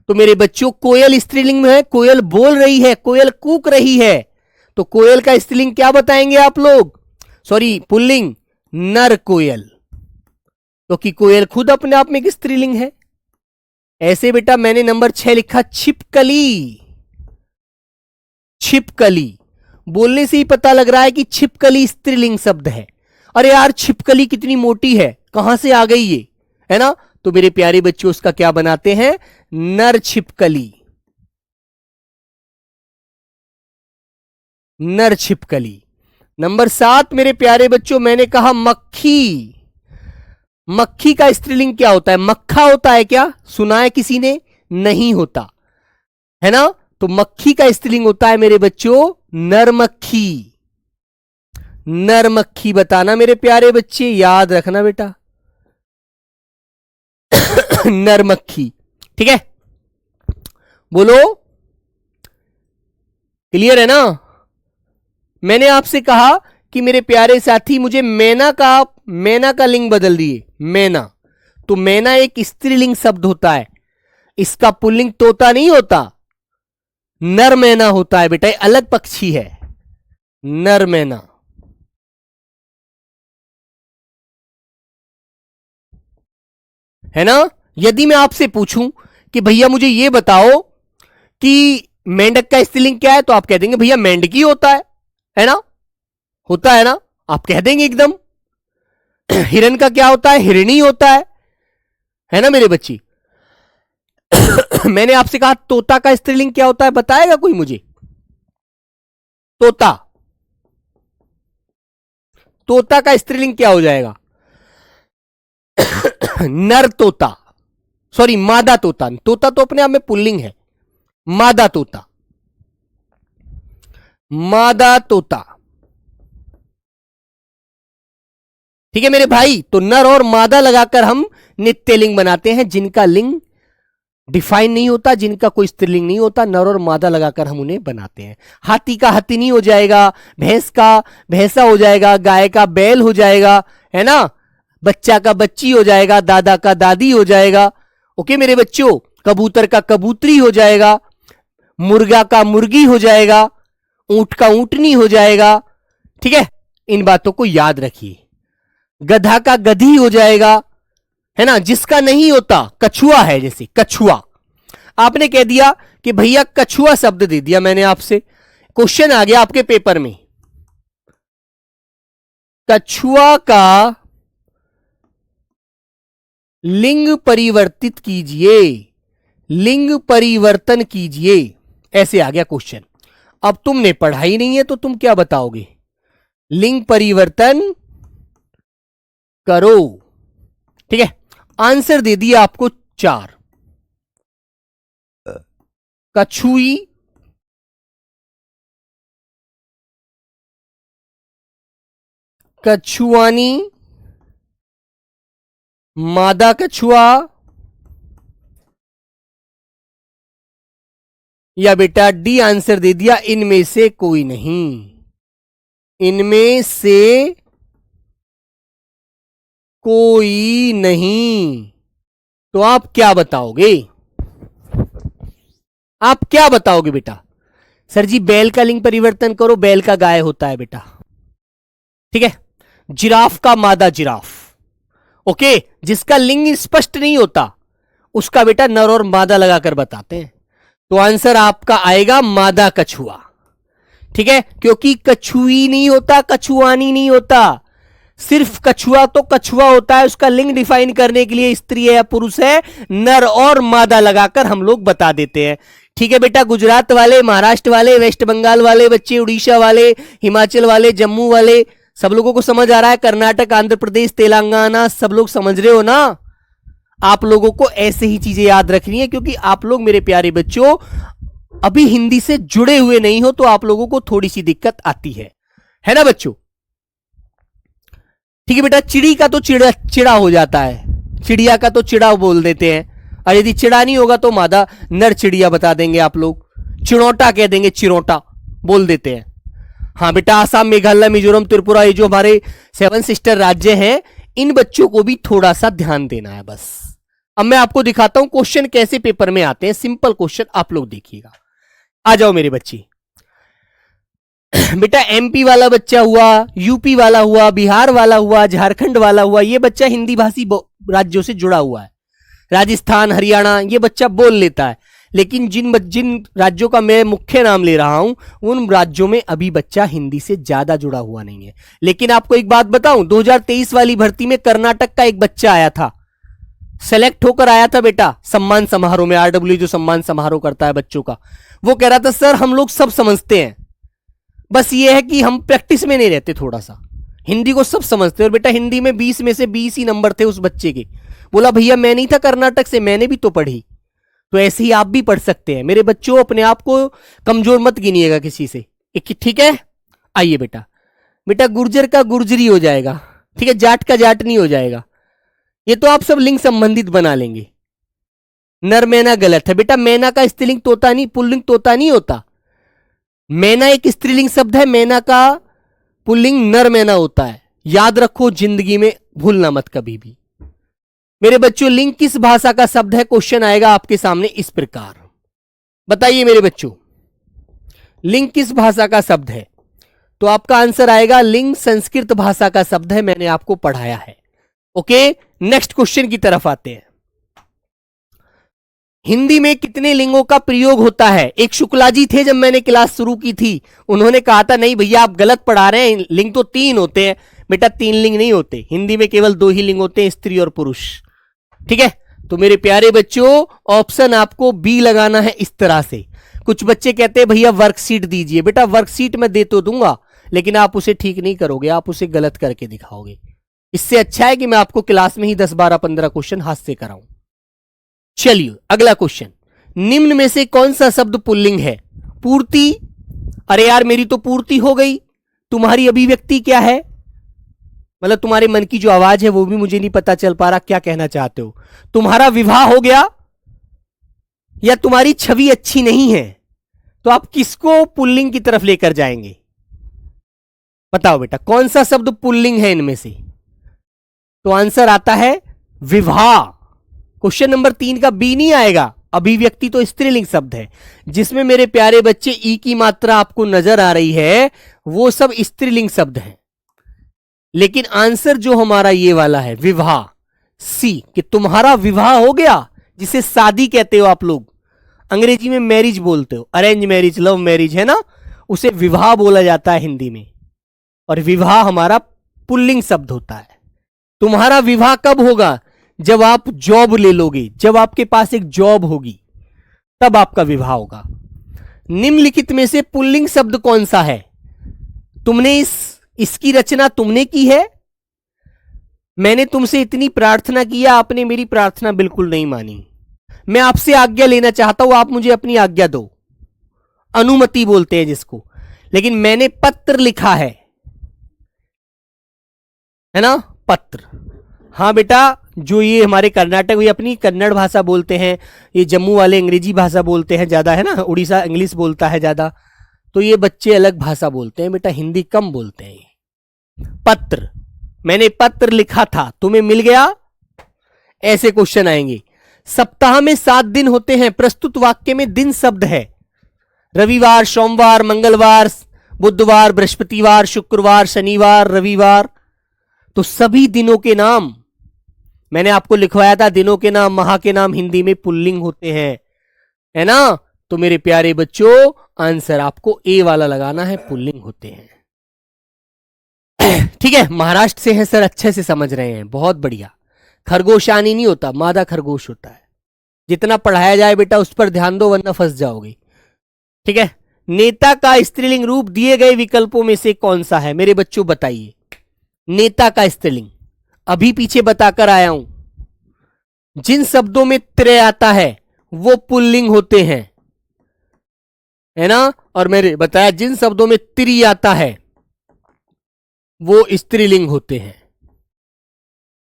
तो मेरे बच्चों कोयल स्त्रीलिंग में है, कोयल बोल रही है, कोयल कूक रही है, तो कोयल का स्त्रीलिंग क्या बताएंगे आप लोग? सॉरी पुल्लिंग, नर कोयल, क्योंकि कोयल खुद अपने आप में एक स्त्रीलिंग है। ऐसे बेटा मैंने नंबर 6 लिखा छिपकली, छिपकली बोलने से ही पता लग रहा है कि छिपकली स्त्रीलिंग शब्द है। अरे यार छिपकली कितनी मोटी है, कहां से आ गई ये, है ना? तो मेरे प्यारे बच्चों उसका क्या बनाते हैं? नर छिपकली, नर छिपकली। नंबर 7 मेरे प्यारे बच्चों मैंने कहा मक्खी, मक्खी का स्त्रीलिंग क्या होता है? मक्खा होता है क्या? सुना है किसी ने? नहीं होता, है ना? तो मक्खी का स्त्रीलिंग होता है मेरे बच्चों नरमक्खी, नरमक्खी बताना मेरे प्यारे बच्चे, याद रखना बेटा नरमक्खी। ठीक है, बोलो क्लियर है ना? मैंने आपसे कहा कि मेरे प्यारे साथी मुझे मैना का, मैना का लिंग बदल दिए, मैना। तो मैना एक स्त्रीलिंग शब्द होता है, इसका पुल्लिंग तोता नहीं होता, नर मैना होता है बेटा, अलग पक्षी है, नर मैना। है ना? यदि मैं आपसे पूछूं कि भैया मुझे ये बताओ कि मेंढक का स्त्रीलिंग क्या है, तो आप कह देंगे भैया मेंढकी होता है ना? होता है ना? आप कह देंगे एकदम। हिरन का क्या होता है? हिरणी होता है ना मेरे बच्ची? मैंने आपसे कहा तोता का स्त्रीलिंग क्या होता है, बताएगा कोई मुझे? तोता, तोता का स्त्रीलिंग क्या हो जाएगा? नर तोता, सॉरी मादा तोता। तोता तो अपने आप में पुल्लिंग है। मादा तोता, मादा तोता। ठीक है मेरे भाई, तो नर और मादा लगाकर हम नित्यलिंग बनाते हैं, जिनका लिंग डिफाइन नहीं होता, जिनका कोई स्त्रीलिंग नहीं होता, नर और मादा लगाकर हम उन्हें बनाते हैं। हाथी का हथिनी हो जाएगा, भैंस का भैंसा हो जाएगा, गाय का बैल हो जाएगा, है ना, बच्चा का बच्ची हो जाएगा, दादा का दादी हो जाएगा। ओके मेरे बच्चों, कबूतर का कबूतरी हो जाएगा, मुर्गा का मुर्गी हो जाएगा, ऊंट का ऊंटनी हो जाएगा। ठीक है, इन बातों को याद रखिए। गधा का गधी हो जाएगा, है ना। जिसका नहीं होता, कछुआ है, जैसे कछुआ, आपने कह दिया कि भैया कछुआ शब्द दे दिया मैंने आपसे, क्वेश्चन आ गया आपके पेपर में, कछुआ का लिंग परिवर्तित कीजिए, लिंग परिवर्तन कीजिए, ऐसे आ गया क्वेश्चन। अब तुमने पढ़ाई नहीं है तो तुम क्या बताओगे? लिंग परिवर्तन करो। ठीक है, आंसर दे दिया आपको 4, कछुई, कछुआनी, मादा कछुआ, या बेटा डी आंसर दे दिया इनमें से कोई नहीं, इनमें से कोई नहीं। तो आप क्या बताओगे? आप क्या बताओगे बेटा? सर जी बैल का लिंग परिवर्तन करो, बैल का गाय होता है बेटा। ठीक है, जिराफ का मादा जिराफ। ओके, जिसका लिंग स्पष्ट नहीं होता उसका बेटा नर और मादा लगाकर बताते हैं। तो आंसर आपका आएगा मादा कछुआ। ठीक है, क्योंकि कछुई नहीं होता, कछुआनी नहीं होता, सिर्फ कछुआ तो कछुआ होता है, उसका लिंग डिफाइन करने के लिए स्त्री है या पुरुष है, नर और मादा लगाकर हम लोग बता देते हैं। ठीक है बेटा, गुजरात वाले, महाराष्ट्र वाले, वेस्ट बंगाल वाले बच्चे, उड़ीसा वाले, हिमाचल वाले, जम्मू वाले, सब लोगों को समझ आ रहा है? कर्नाटक, आंध्र प्रदेश, तेलंगाना, सब लोग समझ रहे हो ना? आप लोगों को ऐसे ही चीजें याद रखनी है, क्योंकि आप लोग मेरे प्यारे बच्चों अभी हिंदी से जुड़े हुए नहीं हो, तो आप लोगों को थोड़ी सी दिक्कत आती है ना बच्चों? ठीक है बेटा, चिड़ी का तो चिड़ा चिड़ा हो जाता है, चिड़िया का तो चिड़ा बोल देते हैं, और यदि चिड़ा नहीं होगा तो मादा नर चिड़िया बता देंगे आप लोग, चिड़ौटा कह देंगे, चिड़ौटा बोल देते हैं। हाँ बेटा, आसाम, मेघालय, मिजोरम, त्रिपुरा, ये जो हमारे 7 सिस्टर राज्य हैं, इन बच्चों को भी थोड़ा सा ध्यान देना है बस। अब मैं आपको दिखाता हूं क्वेश्चन कैसे पेपर में आते हैं, सिंपल क्वेश्चन आप लोग देखिएगा। आ जाओ मेरे बच्चे। बेटा एमपी वाला बच्चा हुआ, यूपी वाला हुआ, बिहार वाला हुआ, झारखंड वाला हुआ, ये बच्चा हिंदी भाषी राज्यों से जुड़ा हुआ है, राजस्थान, हरियाणा, ये बच्चा बोल लेता है। लेकिन जिन राज्यों का मैं मुख्य नाम ले रहा हूं, उन राज्यों में अभी बच्चा हिंदी से ज्यादा जुड़ा हुआ नहीं है। लेकिन आपको एक बात बताऊं, 2023 वाली भर्ती में कर्नाटक का एक बच्चा आया था, सेलेक्ट होकर आया था बेटा सम्मान समारोह में, आरडब्ल्यू जो सम्मान समारोह करता है बच्चों का। वो कह रहा था सर हम लोग सब समझते हैं, बस ये है कि हम प्रैक्टिस में नहीं रहते, थोड़ा सा हिंदी को सब समझते हैं। और बेटा हिंदी में 20 में से 20 ही नंबर थे उस बच्चे के। बोला भैया मैं नहीं था कर्नाटक से, मैंने भी तो पढ़ी। तो ऐसे ही आप भी पढ़ सकते हैं मेरे बच्चों, अपने आप को कमजोर मत गिनिएगा किसी से, ठीक है? आइए बेटा, बेटा गुर्जर का गुर्जरी हो जाएगा, ठीक है, जाट का जाट नहीं हो जाएगा। ये तो आप सब लिंग संबंधित बना लेंगे। नर मैना गलत है बेटा, मैना का स्त्रीलिंग तोता नहीं, पुल्लिंग तोता नहीं होता। मैना एक स्त्रीलिंग शब्द है, मैना का पुल्लिंग नर मैना होता है, याद रखो, जिंदगी में भूलना मत कभी भी। मेरे बच्चों लिंग किस भाषा का शब्द है, क्वेश्चन आएगा आपके सामने इस प्रकार, बताइए मेरे बच्चों लिंग किस भाषा का शब्द है? तो आपका आंसर आएगा लिंग संस्कृत भाषा का शब्द है, मैंने आपको पढ़ाया है। ओके, नेक्स्ट क्वेश्चन की तरफ आते हैं। हिंदी में कितने लिंगों का प्रयोग होता है? एक शुक्ला जी थे जब मैंने क्लास शुरू की थी, उन्होंने कहा था नहीं भैया आप गलत पढ़ा रहे हैं, लिंग तो 3 होते हैं। बेटा 3 लिंग नहीं होते, हिंदी में केवल 2 ही लिंग होते हैं, स्त्री और पुरुष। ठीक है, तो मेरे प्यारे बच्चों ऑप्शन आपको बी लगाना है इस तरह से। कुछ बच्चे कहते हैं भैया वर्कशीट दीजिए, बेटा वर्कशीट मैं दे तो दूंगा, लेकिन आप उसे ठीक नहीं करोगे, आप उसे गलत करके दिखाओगे। इससे अच्छा है कि मैं आपको क्लास में ही 10 12 15 क्वेश्चन हाथ से कराऊं। चलिए अगला क्वेश्चन, निम्न में से कौन सा शब्द पुल्लिंग है? पूर्ति। अरे यार मेरी तो पूर्ति हो गई, तुम्हारी अभिव्यक्ति क्या है? मतलब तुम्हारे मन की जो आवाज है वो भी मुझे नहीं पता चल पा रहा, क्या कहना चाहते हो? तुम्हारा विवाह हो गया या तुम्हारी छवि अच्छी नहीं है? तो आप किसको पुल्लिंग की तरफ लेकर जाएंगे? बताओ बेटा, कौन सा शब्द पुल्लिंग है इनमें से? तो आंसर आता है विवाह। क्वेश्चन नंबर 3 का बी नहीं आएगा। अभिव्यक्ति तो स्त्रीलिंग शब्द है। जिसमें मेरे प्यारे बच्चे ई की मात्रा आपको नजर आ रही है वो सब स्त्रीलिंग शब्द है। लेकिन आंसर जो हमारा ये वाला है विवाह, सी, कि तुम्हारा विवाह हो गया, जिसे शादी कहते हो आप लोग, अंग्रेजी में मैरिज बोलते हो, अरेंज मैरिज, लव मैरिज, है ना, उसे विवाह बोला जाता है हिंदी में। और विवाह हमारा पुल्लिंग शब्द होता है। तुम्हारा विवाह कब होगा? जब आप जॉब ले लोगे, जब आपके पास एक जॉब होगी, तब आपका विवाह होगा। निम्नलिखित में से पुल्लिंग शब्द कौन सा है? तुमने इसकी रचना तुमने की है? मैंने तुमसे इतनी प्रार्थना किया, आपने मेरी प्रार्थना बिल्कुल नहीं मानी। मैं आपसे आज्ञा लेना चाहता हूं, आप मुझे अपनी आज्ञा दो, अनुमति बोलते हैं जिसको। लेकिन मैंने पत्र लिखा है ना, पत्र। हाँ बेटा, जो ये हमारे कर्नाटक, ये अपनी कन्नड़ भाषा बोलते हैं, ये जम्मू वाले अंग्रेजी भाषा बोलते हैं ज्यादा, है ना, उड़ीसा इंग्लिश बोलता है ज्यादा, तो ये बच्चे अलग भाषा बोलते हैं बेटा, हिंदी कम बोलते हैं। पत्र, मैंने पत्र लिखा था, तुम्हें मिल गया, ऐसे क्वेश्चन आएंगे। सप्ताह में 7 दिन होते हैं, प्रस्तुत वाक्य में दिन शब्द है। रविवार, सोमवार, मंगलवार, बुधवार, बृहस्पतिवार, शुक्रवार, शनिवार, रविवार। तो सभी दिनों के नाम मैंने आपको लिखवाया था, दिनों के नाम, माह के नाम हिंदी में पुल्लिंग होते हैं, है ना। तो मेरे प्यारे बच्चों, आंसर आपको ए वाला लगाना है, पुल्लिंग होते हैं। ठीक है, महाराष्ट्र से हैं सर, अच्छे से समझ रहे हैं, बहुत बढ़िया। खरगोशानी नहीं होता, मादा खरगोश होता है। जितना पढ़ाया जाए बेटा उस पर ध्यान दो, वरना फंस जाओगे। ठीक है, नेता का स्त्रीलिंग रूप दिए गए विकल्पों में से कौन सा है? मेरे बच्चों बताइए, नेता का स्त्रीलिंग अभी पीछे बताकर आया हूं। जिन शब्दों में त्र आता है वो पुल्लिंग होते हैं, है ना। और मैंने बताया जिन शब्दों में त्री आता है वो स्त्रीलिंग होते हैं।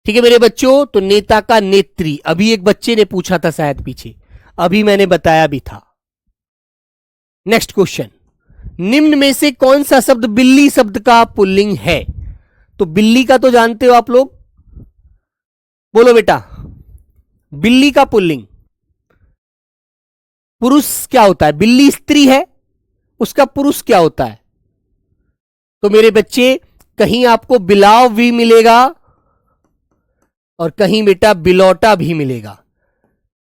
ठीक है मेरे बच्चों, तो नेता का नेत्री, अभी एक बच्चे ने पूछा था शायद पीछे, अभी मैंने बताया भी था। नेक्स्ट क्वेश्चन, निम्न में से कौन सा शब्द बिल्ली शब्द का पुल्लिंग है? तो बिल्ली का तो जानते हो आप लोग, बोलो बेटा, बिल्ली का पुल्लिंग पुरुष क्या होता है? बिल्ली स्त्री है, उसका पुरुष क्या होता है? तो मेरे बच्चे, कहीं आपको बिलाव भी मिलेगा और कहीं बेटा बिलौटा भी मिलेगा,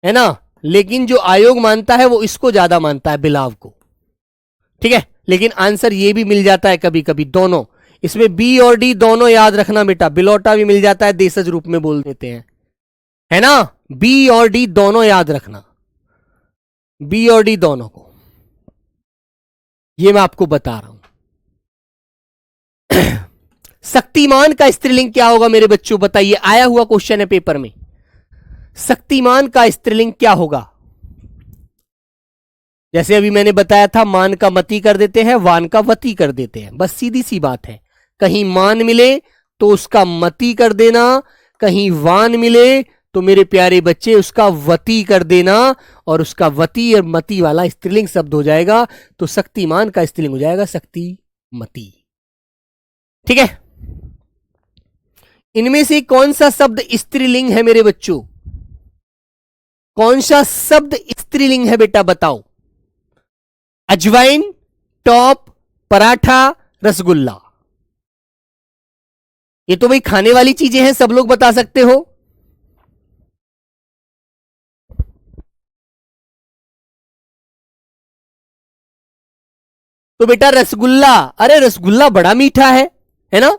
है ना। लेकिन जो आयोग मानता है वो इसको ज्यादा मानता है, बिलाव को। ठीक है, लेकिन आंसर ये भी मिल जाता है कभी कभी, दोनों। इसमें बी और डी दोनों याद रखना बेटा, बिलौटा भी मिल जाता है, देशज रूप में बोल देते हैं, है ना। बी और डी दोनों याद रखना, बी और डी दोनों को, ये मैं आपको बता रहा हूं। शक्तिमान का स्त्रीलिंग क्या होगा मेरे बच्चों, बताइए, आया हुआ क्वेश्चन है पेपर में। शक्तिमान का स्त्रीलिंग क्या होगा? जैसे अभी मैंने बताया था, मान का मति कर देते हैं, वान का वती कर देते हैं, बस सीधी सी बात है। कहीं मान मिले तो उसका मति कर देना, कहीं वान मिले तो मेरे प्यारे बच्चे उसका वती कर देना, और उसका वती और मति वाला स्त्रीलिंग शब्द हो जाएगा। तो शक्तिमान का स्त्रीलिंग हो जाएगा शक्तिमती। ठीक है, इनमें से कौन सा शब्द स्त्रीलिंग है मेरे बच्चों? कौन सा शब्द स्त्रीलिंग है बेटा, बताओ। अजवाइन, टॉप, पराठा, रसगुल्ला। ये तो भाई खाने वाली चीजें हैं, सब लोग बता सकते हो। तो बेटा रसगुल्ला, अरे रसगुल्ला बड़ा मीठा है ना।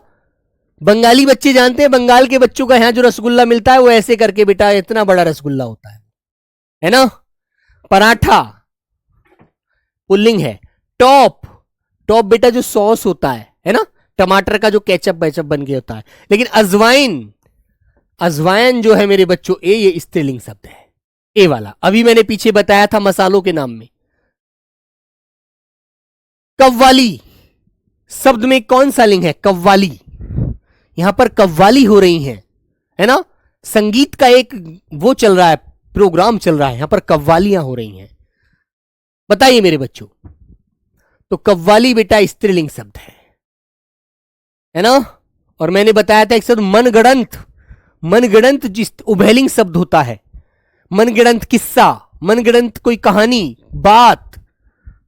बंगाली बच्चे जानते हैं, बंगाल के बच्चों का यहां जो रसगुल्ला मिलता है वो ऐसे करके बेटा इतना बड़ा रसगुल्ला होता है ना। पराठा पुल्लिंग है। टॉप, टॉप बेटा जो सॉस होता है है ना, टमाटर का जो केचप वेचप बन गया होता है। लेकिन अजवाइन, अजवाइन जो है मेरे बच्चों, ये स्त्रीलिंग शब्द है, ए वाला। अभी मैंने पीछे बताया था मसालों के नाम में। कव्वाली शब्द में कौन सा लिंग है? कव्वाली। यहां पर कव्वाली हो रही है ना, संगीत का एक वो चल रहा है, प्रोग्राम चल रहा है, यहां पर कव्वालियां हो रही हैं। बताइए मेरे बच्चों, तो कव्वाली बेटा स्त्रीलिंग शब्द है ना। और मैंने बताया था एक शब्द मनगढ़ंत, मनगढ़ंत जिस उभयलिंग शब्द होता है, मनगढ़ंत किस्सा, मनगढ़ंत कोई कहानी, बात,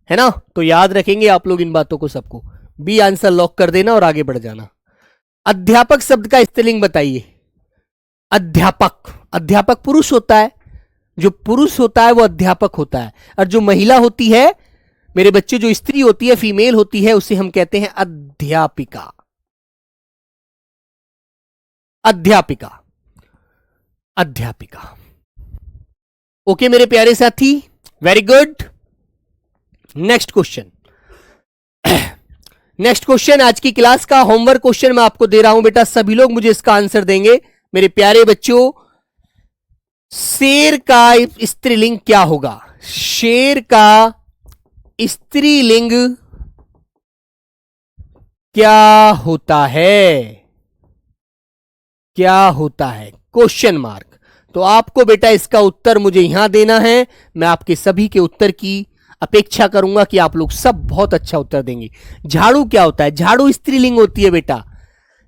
है ना। तो याद रखेंगे आप लोग इन बातों को सबको। बी आंसर लॉक कर देना और आगे बढ़ जाना। अध्यापक शब्द का स्त्रीलिंग बताइए। अध्यापक, अध्यापक पुरुष होता है, जो पुरुष होता है वो अध्यापक होता है, और जो महिला होती है मेरे बच्चे, जो स्त्री होती है, फीमेल होती है, उसे हम कहते हैं अध्यापिका। अध्यापिका, अध्यापिका। ओके मेरे प्यारे साथी, very good. Next question, next question आज की क्लास का होमवर्क क्वेश्चन मैं आपको दे रहा हूं बेटा, सभी लोग मुझे इसका आंसर देंगे मेरे प्यारे बच्चों। शेर का स्त्रीलिंग क्या होगा? शेर का स्त्रीलिंग क्या होता है? क्या होता है? Question mark. तो आपको बेटा इसका उत्तर मुझे यहां देना है। मैं आपके सभी के उत्तर की अपेक्षा करूंगा कि आप लोग सब बहुत अच्छा उत्तर देंगे। झाड़ू क्या होता है? झाड़ू स्त्रीलिंग होती है बेटा।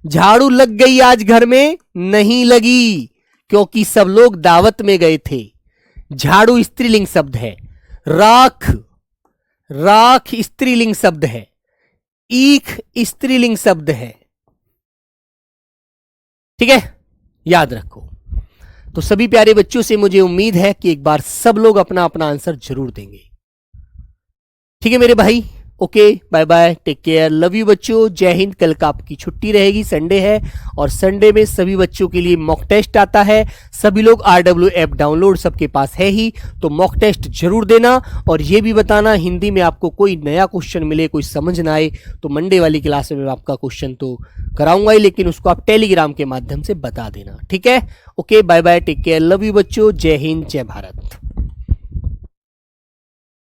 झाड़ू लग गई आज घर में? नहीं लगी, क्योंकि सब लोग दावत में गए थे। झाड़ू स्त्रीलिंग शब्द है। राख, राख स्त्रीलिंग शब्द है। ईख स्त्रीलिंग शब्द है। ठीक है, याद रखो। तो सभी प्यारे बच्चों से मुझे उम्मीद है कि एक बार सब लोग अपना अपना आंसर जरूर देंगे। ठीक है मेरे भाई, okay, bye bye, take care, love you बच्चों, जय हिंद। कल का आपकी छुट्टी रहेगी, संडे है, और संडे में सभी बच्चों के लिए मॉक टेस्ट आता है। सभी लोग RW ऐप डाउनलोड सबके पास है ही, तो मॉक टेस्ट जरूर देना। और ये भी बताना, हिंदी में आपको कोई नया क्वेश्चन मिले, कोई समझ ना आए, तो मंडे वाली क्लास में मैं आपका क्वेश्चन तो कराऊंगा ही, लेकिन उसको आप टेलीग्राम के माध्यम से बता देना। ठीक है, okay, bye bye, take care, love you बच्चों, जय हिंद, जय भारत।